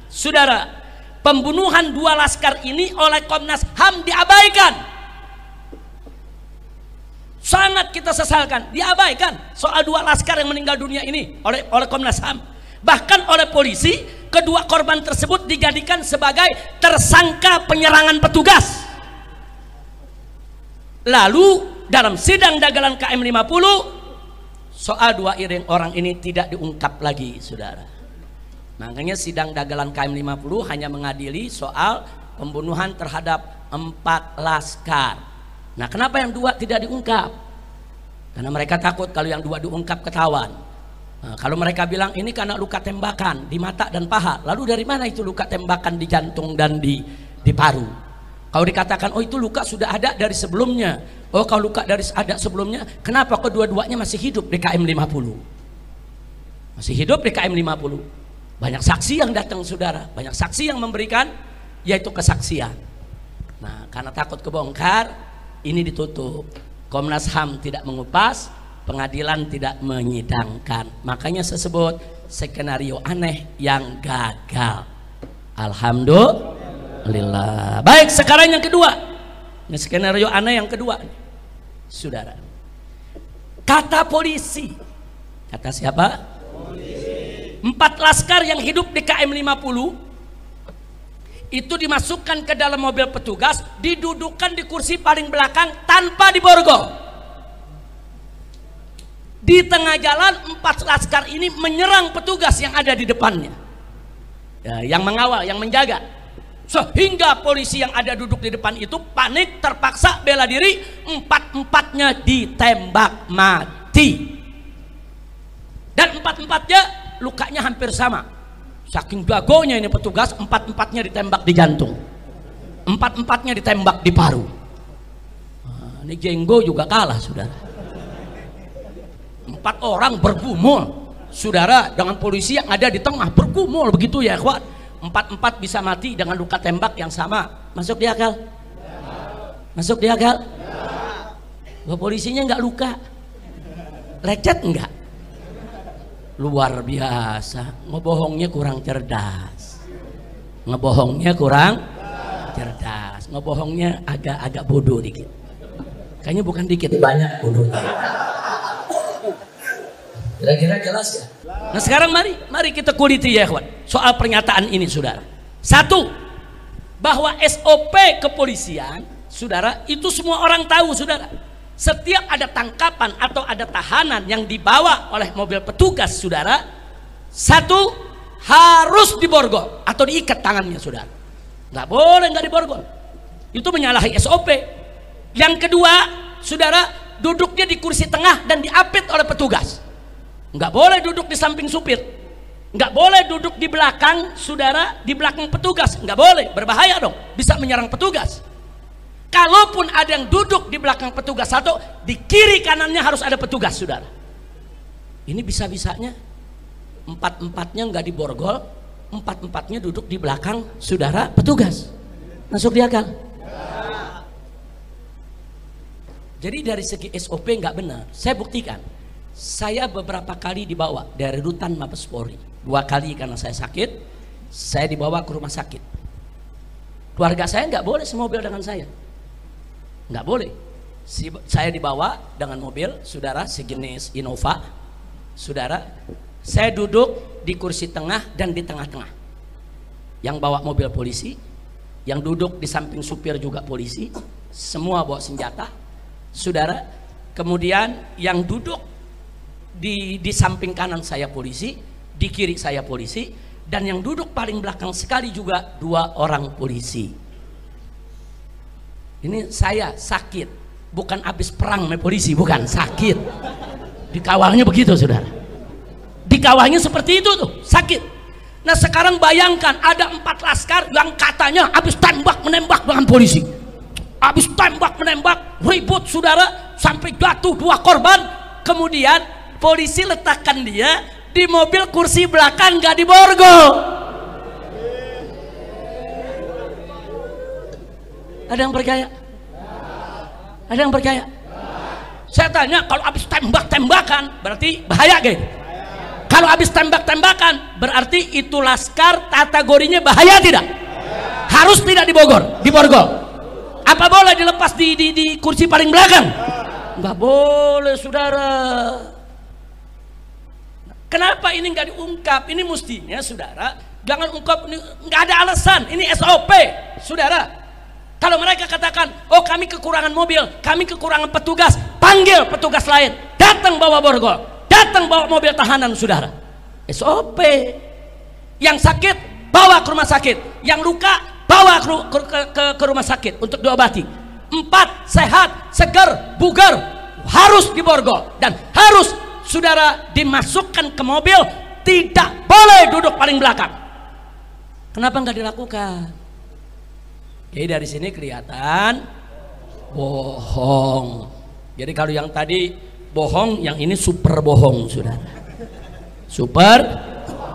saudara, pembunuhan 2 laskar ini oleh Komnas HAM diabaikan. Sangat kita sesalkan, diabaikan soal 2 laskar yang meninggal dunia ini oleh Komnas HAM. Bahkan oleh polisi, kedua korban tersebut dijadikan sebagai tersangka penyerangan petugas. Lalu dalam sidang dagelan KM 50, soal 2 orang ini tidak diungkap lagi, saudara. Makanya sidang dagelan KM 50 hanya mengadili soal pembunuhan terhadap 4 laskar. Nah, kenapa yang 2 tidak diungkap? Karena mereka takut kalau yang 2 diungkap ketahuan. Nah, kalau mereka bilang ini karena luka tembakan di mata dan paha, lalu dari mana itu luka tembakan di jantung dan di paru? Kalau dikatakan oh itu luka sudah ada dari sebelumnya, oh kalau luka dari ada sebelumnya, kenapa kedua-duanya masih hidup di KM 50? Masih hidup di KM 50. Banyak saksi yang datang, saudara, banyak saksi yang memberikan yaitu kesaksian. Nah, karena takut kebongkar, ini ditutup. Komnas HAM tidak mengupas, pengadilan tidak menyidangkan. Makanya saya sebut skenario aneh yang gagal. Alhamdulillah. Baik, sekarang yang kedua. Ini skenario aneh yang kedua, saudara. Kata polisi, kata siapa? Polisi. 4 laskar yang hidup di KM 50 itu dimasukkan ke dalam mobil petugas, didudukkan di kursi paling belakang tanpa diborgol. Di tengah jalan 4 laskar ini menyerang petugas yang ada di depannya, ya, yang mengawal, yang menjaga. Sehingga polisi yang ada duduk di depan itu panik, terpaksa bela diri, 4-empatnya ditembak mati. Dan 4-empatnya lukanya hampir sama. Saking jagonya ini petugas, 4-empatnya ditembak di jantung, 4-empatnya ditembak di paru. Nah, ini jenggo juga kalah, saudara. 4 orang bergumul, saudara, dengan polisi yang ada di tengah bergumul begitu ya, ikhwan. 4-4 bisa mati dengan luka tembak yang sama. Masuk di akal? Masuk di akal? Wah, polisinya nggak luka, lecet enggak? Luar biasa. Ngebohongnya kurang cerdas, ngebohongnya kurang cerdas, ngebohongnya agak bodoh dikit. Kayaknya bukan dikit, banyak bodohnya. Kira-kira jelas ya? Nah, sekarang mari kita kuliti ya, kawan, soal pernyataan ini, saudara. 1, bahwa SOP kepolisian, saudara, itu semua orang tahu, saudara. Setiap ada tangkapan atau ada tahanan yang dibawa oleh mobil petugas, saudara, 1 harus diborgol atau diikat tangannya, saudara. Nggak boleh nggak diborgol. Itu menyalahi SOP. Yang kedua, saudara, duduknya di kursi tengah dan diapit oleh petugas. Nggak boleh duduk di samping supir, nggak boleh duduk di belakang, saudara, di belakang petugas, nggak boleh, berbahaya dong, bisa menyerang petugas. Kalaupun ada yang duduk di belakang petugas satu, di kiri kanannya harus ada petugas, saudara. Ini bisa-bisanya 4-empatnya nggak diborgol, 4-empatnya duduk di belakang, saudara, petugas. Masuk di akal? Jadi dari segi SOP nggak benar. Saya buktikan. Saya beberapa kali dibawa dari rutan Mabes Polri, 2 kali karena saya sakit, saya dibawa ke rumah sakit. Keluarga saya nggak boleh semobil dengan saya, nggak boleh. Saya dibawa dengan mobil, saudara, sejenis Innova, saudara. Saya duduk di kursi tengah dan di tengah-tengah. Yang bawa mobil polisi, yang duduk di samping supir juga polisi, semua bawa senjata, saudara. Kemudian yang duduk di samping kanan saya polisi, di kiri saya polisi, Dan yang duduk paling belakang sekali juga 2 orang polisi. Ini saya sakit, bukan habis perang sama polisi, bukan, sakit. Dikawalnya begitu, saudara. Dikawalnya seperti itu tuh, sakit. Nah sekarang bayangkan ada 4 laskar yang katanya habis tembak menembak dengan polisi, habis tembak menembak, ribut saudara, sampai jatuh 2 korban. Kemudian polisi letakkan dia di mobil kursi belakang, gak diborgol. Ada yang percaya? Ada yang percaya? Saya tanya, kalau habis tembak-tembakan berarti bahaya gitu. Kalau habis tembak-tembakan berarti itu laskar kategorinya bahaya tidak? Harus tidak diborgol. Apa boleh dilepas di kursi paling belakang? Nggak boleh, saudara. Kenapa ini nggak diungkap? Ini mestinya, saudara, jangan ungkap. Nggak ada alasan. Ini SOP, saudara. Kalau mereka katakan, oh kami kekurangan mobil, kami kekurangan petugas, panggil petugas lain, datang bawa borgol. Datang bawa mobil tahanan, saudara. SOP. Yang sakit bawa ke rumah sakit, yang luka bawa ke rumah sakit untuk diobati. 4 sehat, segar, bugar, harus diborgol dan harus saudara dimasukkan ke mobil, tidak boleh duduk paling belakang. Kenapa nggak dilakukan? Jadi dari sini kelihatan bohong. Jadi kalau yang tadi bohong, yang ini super bohong, saudara. Super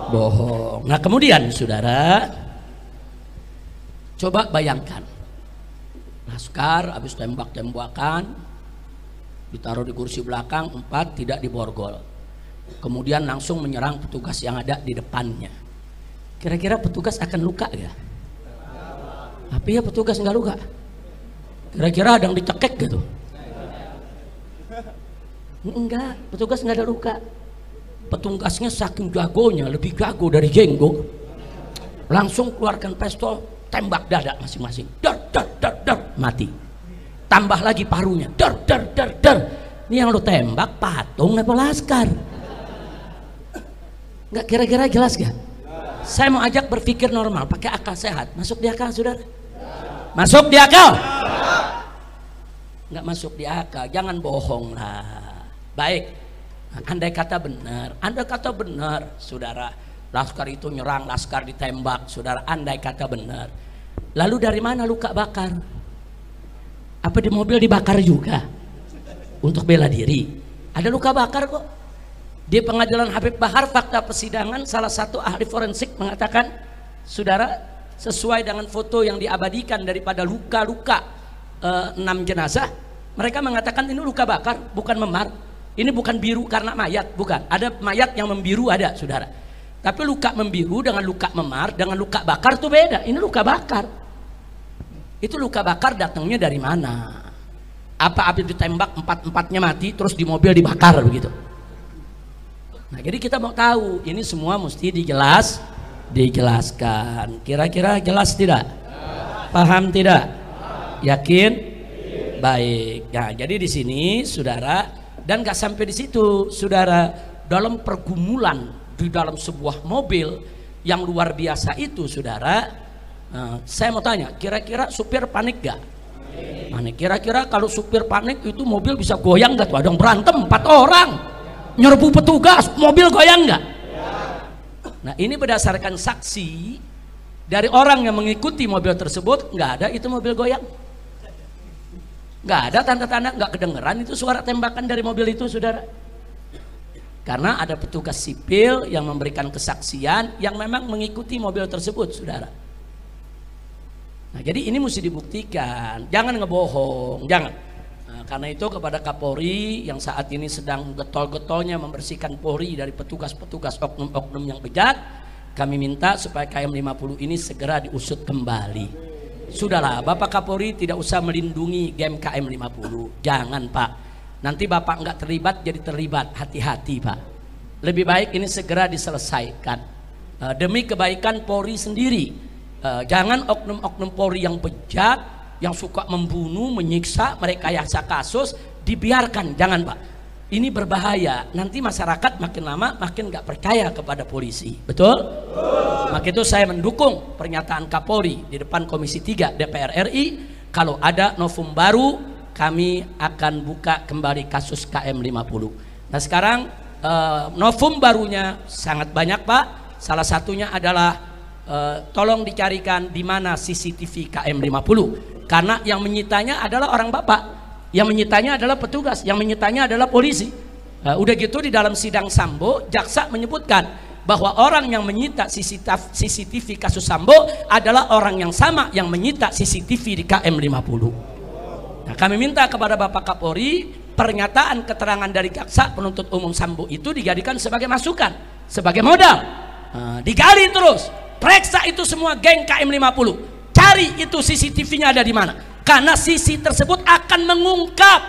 bohong. Nah kemudian saudara, coba bayangkan, laskar habis tembak-tembakan, ditaruh di kursi belakang, 4 tidak diborgol. Kemudian langsung menyerang petugas yang ada di depannya. Kira-kira petugas akan luka ya? Tapi ya petugas nggak luka. Kira-kira ada yang dicekek gitu? Enggak, petugas nggak ada luka. Petugasnya saking jagonya, lebih jago dari jenggo, langsung keluarkan pistol, tembak dada masing-masing, dar, mati. Tambah lagi parunya, dar. Ini yang lo tembak patung apa laskar? Nggak, kira-kira jelas gak? Saya mau ajak berpikir normal, pakai akal sehat. Masuk di akal, saudara? Masuk di akal? Nggak masuk di akal, jangan bohong lah. Baik, andai kata benar, saudara, laskar itu nyerang, laskar ditembak, saudara, andai kata benar. Lalu dari mana luka bakar? Apa di mobil dibakar juga untuk bela diri? Ada luka bakar kok. Di pengadilan Habib Bahar, fakta persidangan, salah satu ahli forensik mengatakan, saudara, sesuai dengan foto yang diabadikan daripada luka-luka 6 jenazah, mereka mengatakan ini luka bakar, bukan memar. Ini bukan biru karena mayat, bukan. Ada mayat yang membiru, ada, saudara. Tapi luka membiru dengan luka memar dengan luka bakar itu beda. Ini luka bakar. Itu luka bakar datangnya dari mana? Apa habis ditembak 4-4-nya mati terus di mobil dibakar begitu? Nah, jadi kita mau tahu, ini semua mesti dijelaskan. Kira-kira jelas tidak? Paham tidak? Yakin? Baik. Nah, jadi di sini, saudara, dan gak sampai di situ, saudara, dalam pergumulan di dalam sebuah mobil yang luar biasa itu, saudara, saya mau tanya, kira-kira supir panik gak? Panik. Kira-kira kalau supir panik itu mobil bisa goyang gak tuh? Ada yang berantem 4 orang, nyerbu petugas, mobil goyang gak? Nah, ini berdasarkan saksi dari orang yang mengikuti mobil tersebut, nggak ada itu mobil goyang, nggak ada tanda-tanda, nggak kedengeran itu suara tembakan dari mobil itu, saudara. Karena ada petugas sipil yang memberikan kesaksian yang memang mengikuti mobil tersebut, saudara. Nah, jadi ini mesti dibuktikan, jangan ngebohong, jangan. Nah, karena itu kepada Kapolri yang saat ini sedang getol-getolnya membersihkan Polri dari petugas-petugas oknum-oknum yang bejat, kami minta supaya KM50 ini segera diusut kembali. Sudahlah, Bapak Kapolri tidak usah melindungi game KM50, jangan Pak. Nanti Bapak nggak terlibat jadi terlibat, hati-hati Pak. Lebih baik ini segera diselesaikan demi kebaikan Polri sendiri. Jangan oknum-oknum Polri yang bejat, yang suka membunuh, menyiksa, merekayasa kasus dibiarkan, jangan Pak. ini berbahaya. Nanti masyarakat makin lama makin nggak percaya kepada polisi. Betul? Maka itu saya mendukung pernyataan Kapolri di depan Komisi 3 DPR RI. Kalau ada novum baru, kami akan buka kembali kasus KM50. Nah sekarang novum barunya sangat banyak Pak. Salah satunya adalah tolong dicarikan di mana CCTV KM50. Karena yang menyitanya adalah orang Bapak, yang menyitanya adalah petugas, yang menyitanya adalah polisi. Udah gitu di dalam sidang Sambo, jaksa menyebutkan bahwa orang yang menyita CCTV kasus Sambo adalah orang yang sama yang menyita CCTV di KM50. Nah, kami minta kepada Bapak Kapolri, pernyataan keterangan dari jaksa penuntut umum Sambo itu dijadikan sebagai masukan, sebagai modal. Digali terus, periksa itu semua geng KM50. Cari itu CCTV-nya ada di mana. Karena sisi tersebut akan mengungkap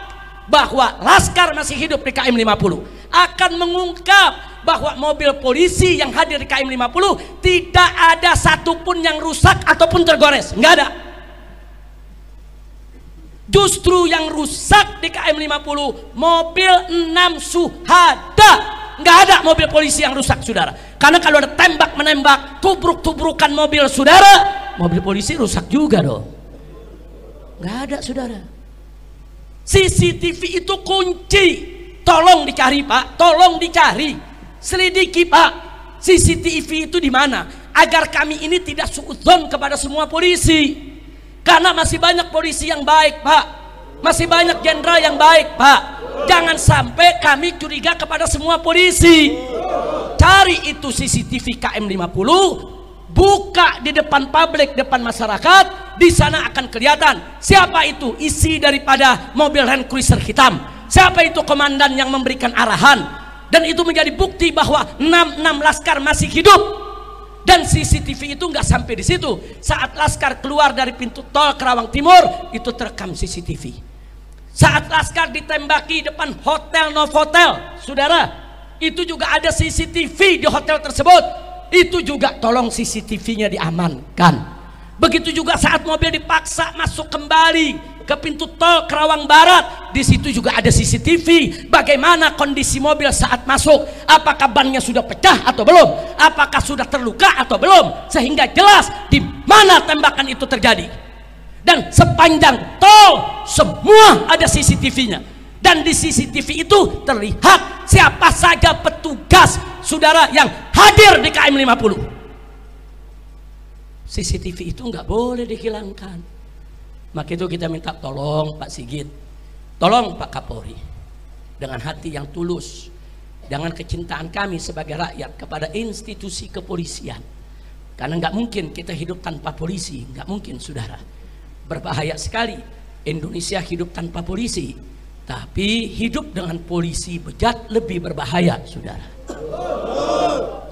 bahwa Laskar masih hidup di KM50. Akan mengungkap bahwa mobil polisi yang hadir di KM50 tidak ada satupun yang rusak ataupun tergores. Nggak ada. Justru yang rusak di KM50 mobil 6 Suhada. Nggak ada mobil polisi yang rusak, saudara. Karena kalau ada tembak menembak, tubruk-tubrukan mobil saudara, mobil polisi rusak juga dong. Nggak ada, saudara. CCTV itu kunci. Tolong dicari Pak, tolong dicari, selidiki Pak. CCTV itu di mana? Agar kami ini tidak suudzon kepada semua polisi. Karena masih banyak polisi yang baik Pak, masih banyak jenderal yang baik Pak. Jangan sampai kami curiga kepada semua polisi. Cari itu CCTV KM50, buka di depan publik, depan masyarakat. Di sana akan kelihatan siapa itu isi daripada mobil Land Cruiser hitam, siapa itu komandan yang memberikan arahan. Dan itu menjadi bukti bahwa 6 Laskar masih hidup. Dan CCTV itu nggak sampai di situ. Saat Laskar keluar dari pintu tol Kerawang Timur, itu terekam CCTV. Saat Laskar ditembaki depan hotel Novotel, saudara, itu juga ada CCTV di hotel tersebut. Itu juga tolong CCTV-nya diamankan. Begitu juga saat mobil dipaksa masuk kembali ke pintu tol Kerawang Barat, di situ juga ada CCTV. Bagaimana kondisi mobil saat masuk? Apakah bannya sudah pecah atau belum? Apakah sudah terluka atau belum? Sehingga jelas di mana tembakan itu terjadi. Dan sepanjang tol semua ada CCTV-nya. Dan di CCTV itu terlihat siapa saja petugas saudara yang hadir di KM50. CCTV itu nggak boleh dihilangkan. Maka itu kita minta tolong Pak Sigit, tolong Pak Kapolri, dengan hati yang tulus, dengan kecintaan kami sebagai rakyat kepada institusi kepolisian. Karena nggak mungkin kita hidup tanpa polisi, nggak mungkin saudara. Berbahaya sekali Indonesia hidup tanpa polisi, tapi hidup dengan polisi bejat lebih berbahaya, saudara.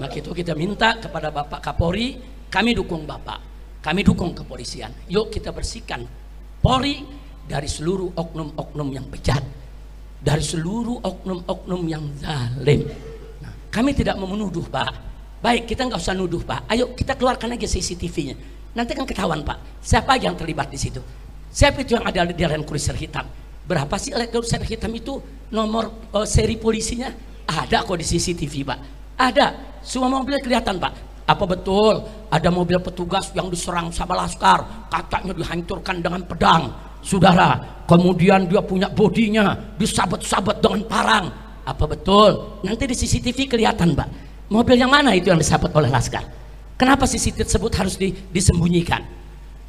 Maka itu kita minta kepada Bapak Kapolri, kami dukung Bapak, kami dukung kepolisian. Yuk kita bersihkan Polri dari seluruh oknum-oknum yang bejat, dari seluruh oknum-oknum yang zalim. Nah, kami tidak mau menuduh Pak. Baik, kita nggak usah nuduh Pak. Ayo kita keluarkan aja CCTV-nya. Nanti kan ketahuan Pak, siapa yang terlibat di situ, siapa itu yang ada di Land Cruiser hitam. Berapa sih Land Cruiser hitam itu nomor seri polisinya? Ada kok di CCTV Pak, ada. Semua mobil kelihatan Pak. Apa betul ada mobil petugas yang diserang sama Laskar, katanya dihancurkan dengan pedang, saudara. Kemudian dia punya bodinya disabet-sabet dengan parang. Apa betul? Nanti di CCTV kelihatan Pak, mobil yang mana itu yang disabet oleh Laskar. Kenapa CCTV tersebut harus disembunyikan?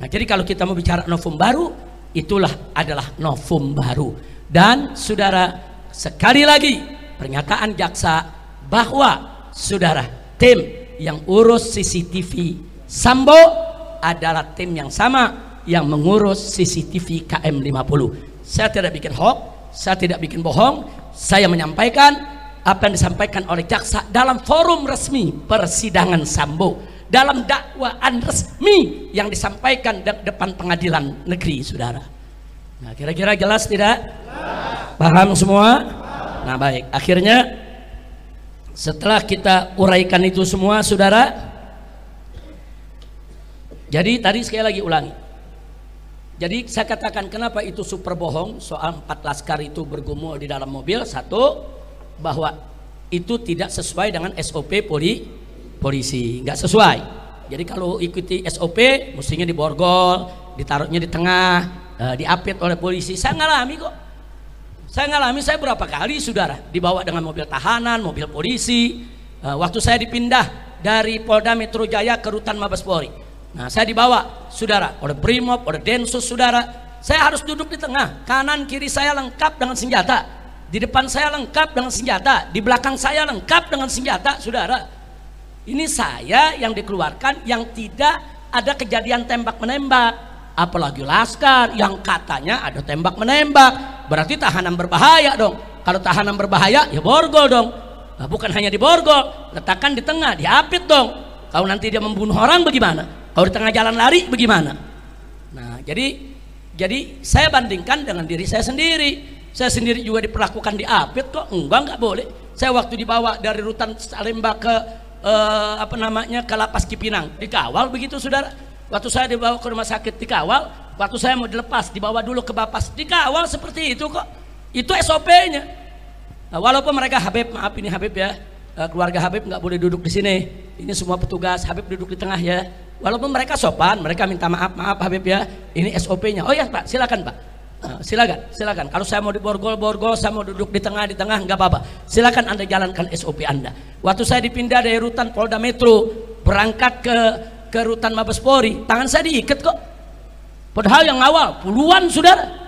Nah, jadi kalau kita mau bicara novum baru, itulah adalah novum baru. Dan saudara, sekali lagi pernyataan jaksa bahwa saudara, tim yang urus CCTV Sambo adalah tim yang sama yang mengurus CCTV KM50. Saya tidak bikin hoax, saya tidak bikin bohong, saya menyampaikan apa yang disampaikan oleh jaksa dalam forum resmi persidangan Sambo, dalam dakwaan resmi yang disampaikan di depan pengadilan negeri, saudara. Nah, kira-kira jelas tidak? Paham semua? Nah, baik. Akhirnya setelah kita uraikan itu semua, saudara, jadi tadi sekali lagi ulangi, Jadi saya katakan kenapa itu super bohong soal 4 laskar itu bergumul di dalam mobil. Satu, bahwa itu tidak sesuai dengan SOP polisi, nggak sesuai. Jadi kalau ikuti SOP mestinya diborgol, ditaruhnya di tengah, diapit oleh polisi. Saya ngalami kok. Saya berapa kali saudara dibawa dengan mobil tahanan, mobil polisi. Waktu saya dipindah dari Polda Metro Jaya ke Rutan Mabes Polri. Nah, saya dibawa saudara oleh Brimob, oleh Densus saudara. Saya harus duduk di tengah, kanan kiri saya lengkap dengan senjata, di depan saya lengkap dengan senjata, di belakang saya lengkap dengan senjata saudara. Ini saya yang dikeluarkan yang tidak ada kejadian tembak menembak, apalagi laskar yang katanya ada tembak menembak. Berarti tahanan berbahaya dong. Kalau tahanan berbahaya ya borgol dong. Nah, bukan hanya diborgol, letakkan di tengah, diapit dong. Kalau nanti dia membunuh orang bagaimana? Kalau di tengah jalan lari bagaimana? Nah, jadi saya bandingkan dengan diri saya sendiri. Saya sendiri juga diperlakukan diapit kok. Enggak boleh. Saya waktu dibawa dari Rutan Salemba ke ke Lapas Cipinang dikawal begitu saudara. Waktu saya dibawa ke rumah sakit dikawal. Waktu saya mau dilepas dibawa dulu ke Bapas dikawal seperti itu kok. Itu SOP-nya. Nah, walaupun mereka Habib, maaf ini Habib ya, keluarga Habib nggak boleh duduk di sini. Ini semua petugas, Habib duduk di tengah ya. Walaupun mereka sopan, mereka minta maaf Habib ya. Ini SOP-nya. Oh ya Pak, silakan Pak. Silakan. Kalau saya mau diborgol, saya mau duduk di tengah nggak apa-apa. Silakan Anda jalankan SOP Anda. Waktu saya dipindah dari Rutan Polda Metro berangkat ke Rutan Mabes Polri, tangan saya diikat kok. Padahal yang ngawal puluhan saudara.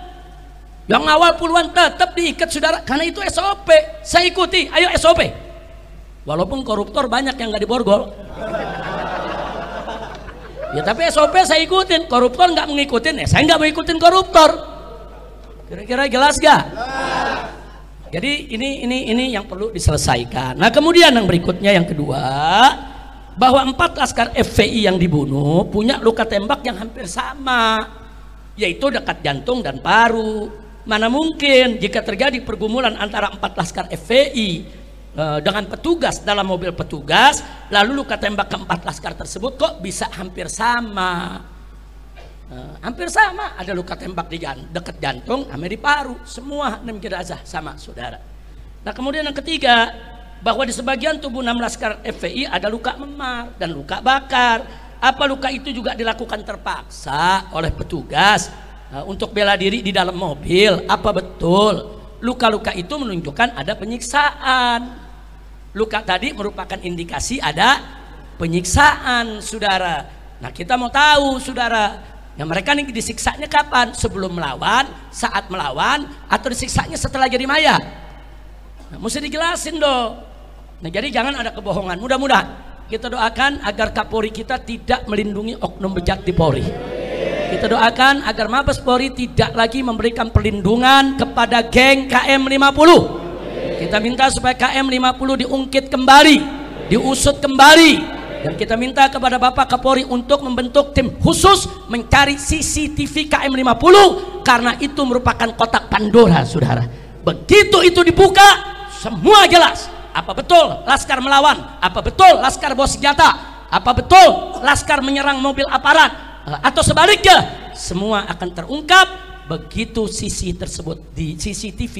Yang ngawal puluhan tetap diikat saudara, karena itu SOP. Saya ikuti, ayo SOP. Walaupun koruptor banyak yang nggak diborgol. Ya tapi SOP saya ikutin, koruptor nggak mengikutin, saya nggak mau ikutin koruptor. Kira-kira jelas gak? Jadi ini yang perlu diselesaikan. Nah kemudian yang berikutnya yang kedua, bahwa 4 laskar FPI yang dibunuh punya luka tembak yang hampir sama, yaitu dekat jantung dan paru. Mana mungkin jika terjadi pergumulan antara 4 laskar FPI dengan petugas dalam mobil petugas, lalu luka tembak ke-4 laskar tersebut kok bisa hampir sama? Hampir sama, ada luka tembak di dekat jantung, sama di paru, semua 6 jenazah sama saudara. Nah kemudian yang ketiga, bahwa di sebagian tubuh 6 laskar FPI ada luka memar dan luka bakar. Apa luka itu juga dilakukan terpaksa oleh petugas untuk bela diri di dalam mobil? Apa betul luka-luka itu menunjukkan ada penyiksaan? Luka tadi merupakan indikasi ada penyiksaan saudara. Nah kita mau tahu saudara, ya mereka ini disiksanya kapan? Sebelum melawan, saat melawan, atau disiksanya setelah jadi mayat? Nah, mesti dijelasin dong. Nah jadi jangan ada kebohongan. Mudah-mudahan kita doakan agar Kapolri kita tidak melindungi oknum bejat di Polri. Kita doakan agar Mabes Polri tidak lagi memberikan perlindungan kepada geng KM50. Kita minta supaya KM50 diungkit kembali, diusut kembali. Dan kita minta kepada Bapak Kapolri untuk membentuk tim khusus mencari CCTV KM50, karena itu merupakan kotak Pandora saudara. Begitu itu dibuka, semua jelas. Apa betul laskar melawan? Apa betul laskar bawa senjata? Apa betul laskar menyerang mobil aparat? Atau sebaliknya, semua akan terungkap begitu CCTV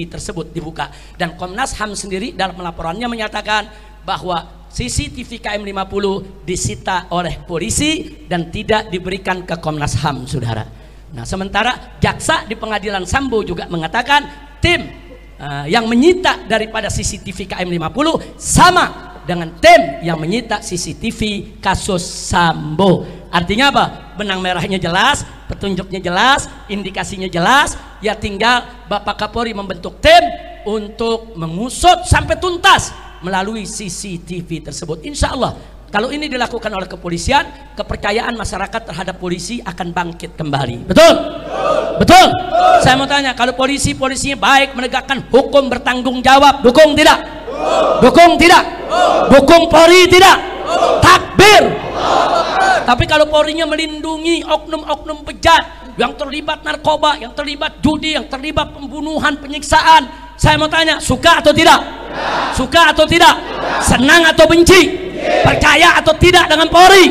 tersebut dibuka. Dan Komnas HAM sendiri dalam laporannya menyatakan bahwa CCTV KM50 disita oleh polisi dan tidak diberikan ke Komnas HAM saudara. Nah sementara jaksa di pengadilan Sambo juga mengatakan tim yang menyita daripada CCTV KM50 sama dengan tim yang menyita CCTV kasus Sambo. Artinya apa? Benang merahnya jelas, petunjuknya jelas, indikasinya jelas. Ya tinggal Bapak Kapolri membentuk tim untuk mengusut sampai tuntas melalui CCTV tersebut. Insya Allah kalau ini dilakukan oleh kepolisian, kepercayaan masyarakat terhadap polisi akan bangkit kembali. Betul? Betul? Saya mau tanya, kalau polisinya baik, menegakkan hukum, bertanggung jawab, dukung tidak? Dukung tidak? Dukung Polri tidak? Takbir. Tapi kalau Polrinya melindungi oknum-oknum bejat yang terlibat narkoba, yang terlibat judi, yang terlibat pembunuhan, penyiksaan, saya mau tanya, suka atau tidak? Suka atau tidak? Senang atau benci? Percaya atau tidak dengan Polri?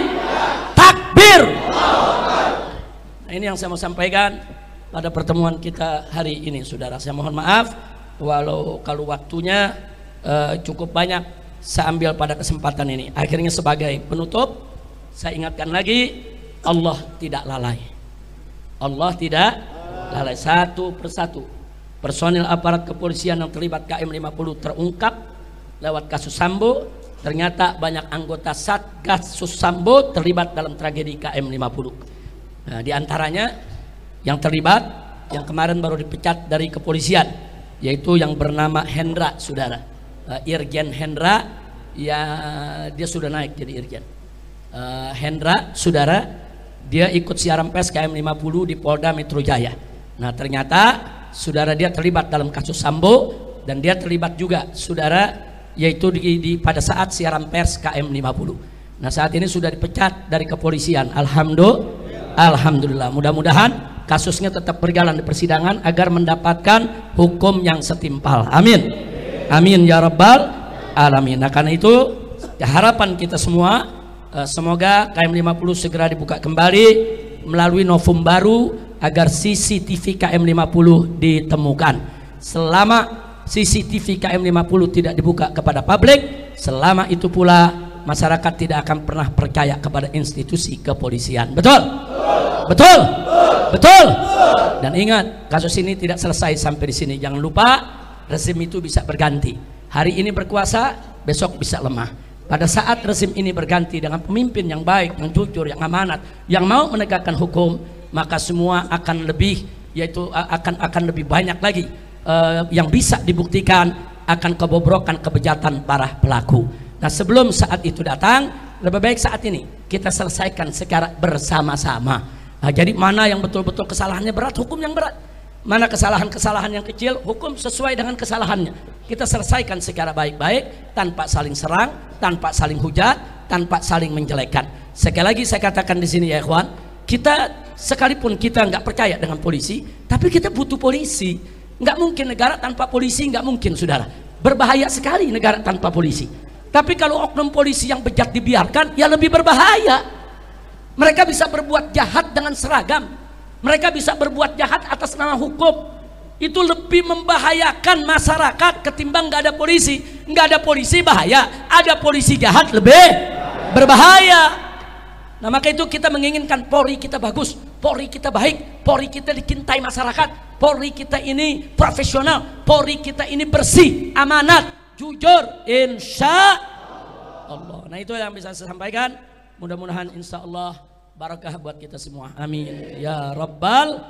Takbir. Nah, ini yang saya mau sampaikan. pada pertemuan kita hari ini, saudara. Saya mohon maaf kalau waktunya cukup banyak saya ambil pada kesempatan ini. Akhirnya sebagai penutup, saya ingatkan lagi, Allah tidak lalai. Allah tidak lalai. Satu persatu personil aparat kepolisian yang terlibat KM50 terungkap lewat kasus Sambo. Ternyata banyak anggota Satgas Sambo terlibat dalam tragedi KM50. Nah, di antaranya yang terlibat, yang kemarin baru dipecat dari kepolisian, yaitu yang bernama Hendra, saudara. Irjen Hendra, ya dia sudah naik jadi Irjen. Hendra, saudara, dia ikut siaran pers KM50 di Polda Metro Jaya. Nah, ternyata saudara dia terlibat dalam kasus Sambo, dan dia terlibat juga, saudara, yaitu pada saat siaran pers KM50. Nah, saat ini sudah dipecat dari kepolisian. Alhamdulillah. Mudah-mudahan kasusnya tetap berjalan di persidangan agar mendapatkan hukum yang setimpal. Amin. Amin ya rabbal alamin. Nah, karena itu harapan kita semua, semoga KM50 segera dibuka kembali melalui novum baru agar CCTV KM50 ditemukan. Selama CCTV KM50 tidak dibuka kepada publik, selama itu pula masyarakat tidak akan pernah percaya kepada institusi kepolisian. Betul? Betul? Betul? Dan ingat, kasus ini tidak selesai sampai di sini. Jangan lupa, rezim itu bisa berganti. Hari ini berkuasa, besok bisa lemah. Pada saat rezim ini berganti dengan pemimpin yang baik, yang jujur, yang amanat, yang mau menegakkan hukum, maka semua akan lebih, yaitu akan lebih banyak lagi yang bisa dibuktikan akan kebobrokan kebejatan para pelaku. Nah, sebelum saat itu datang, lebih baik saat ini kita selesaikan secara bersama-sama. Nah, jadi mana yang betul-betul kesalahannya berat, hukum yang berat. Mana kesalahan-kesalahan yang kecil, hukum sesuai dengan kesalahannya. Kita selesaikan secara baik-baik, tanpa saling serang, tanpa saling hujat, tanpa saling menjelekkan. Sekali lagi saya katakan di sini ya ikhwan, kita sekalipun kita nggak percaya dengan polisi, tapi kita butuh polisi. Nggak mungkin negara tanpa polisi, nggak mungkin, saudara. Berbahaya sekali negara tanpa polisi. Tapi kalau oknum polisi yang bejat dibiarkan, ya lebih berbahaya. Mereka bisa berbuat jahat dengan seragam, mereka bisa berbuat jahat atas nama hukum. Itu lebih membahayakan masyarakat ketimbang nggak ada polisi. Nggak ada polisi bahaya, ada polisi jahat lebih berbahaya. Nah, maka itu kita menginginkan Polri kita bagus, Polri kita baik, Polri kita dicintai masyarakat, Polri kita ini profesional, Polri kita ini bersih, amanat, jujur, insya Allah. Nah, itu yang bisa saya sampaikan. Mudah-mudahan insya Allah barakah buat kita semua. Amin ya rabbal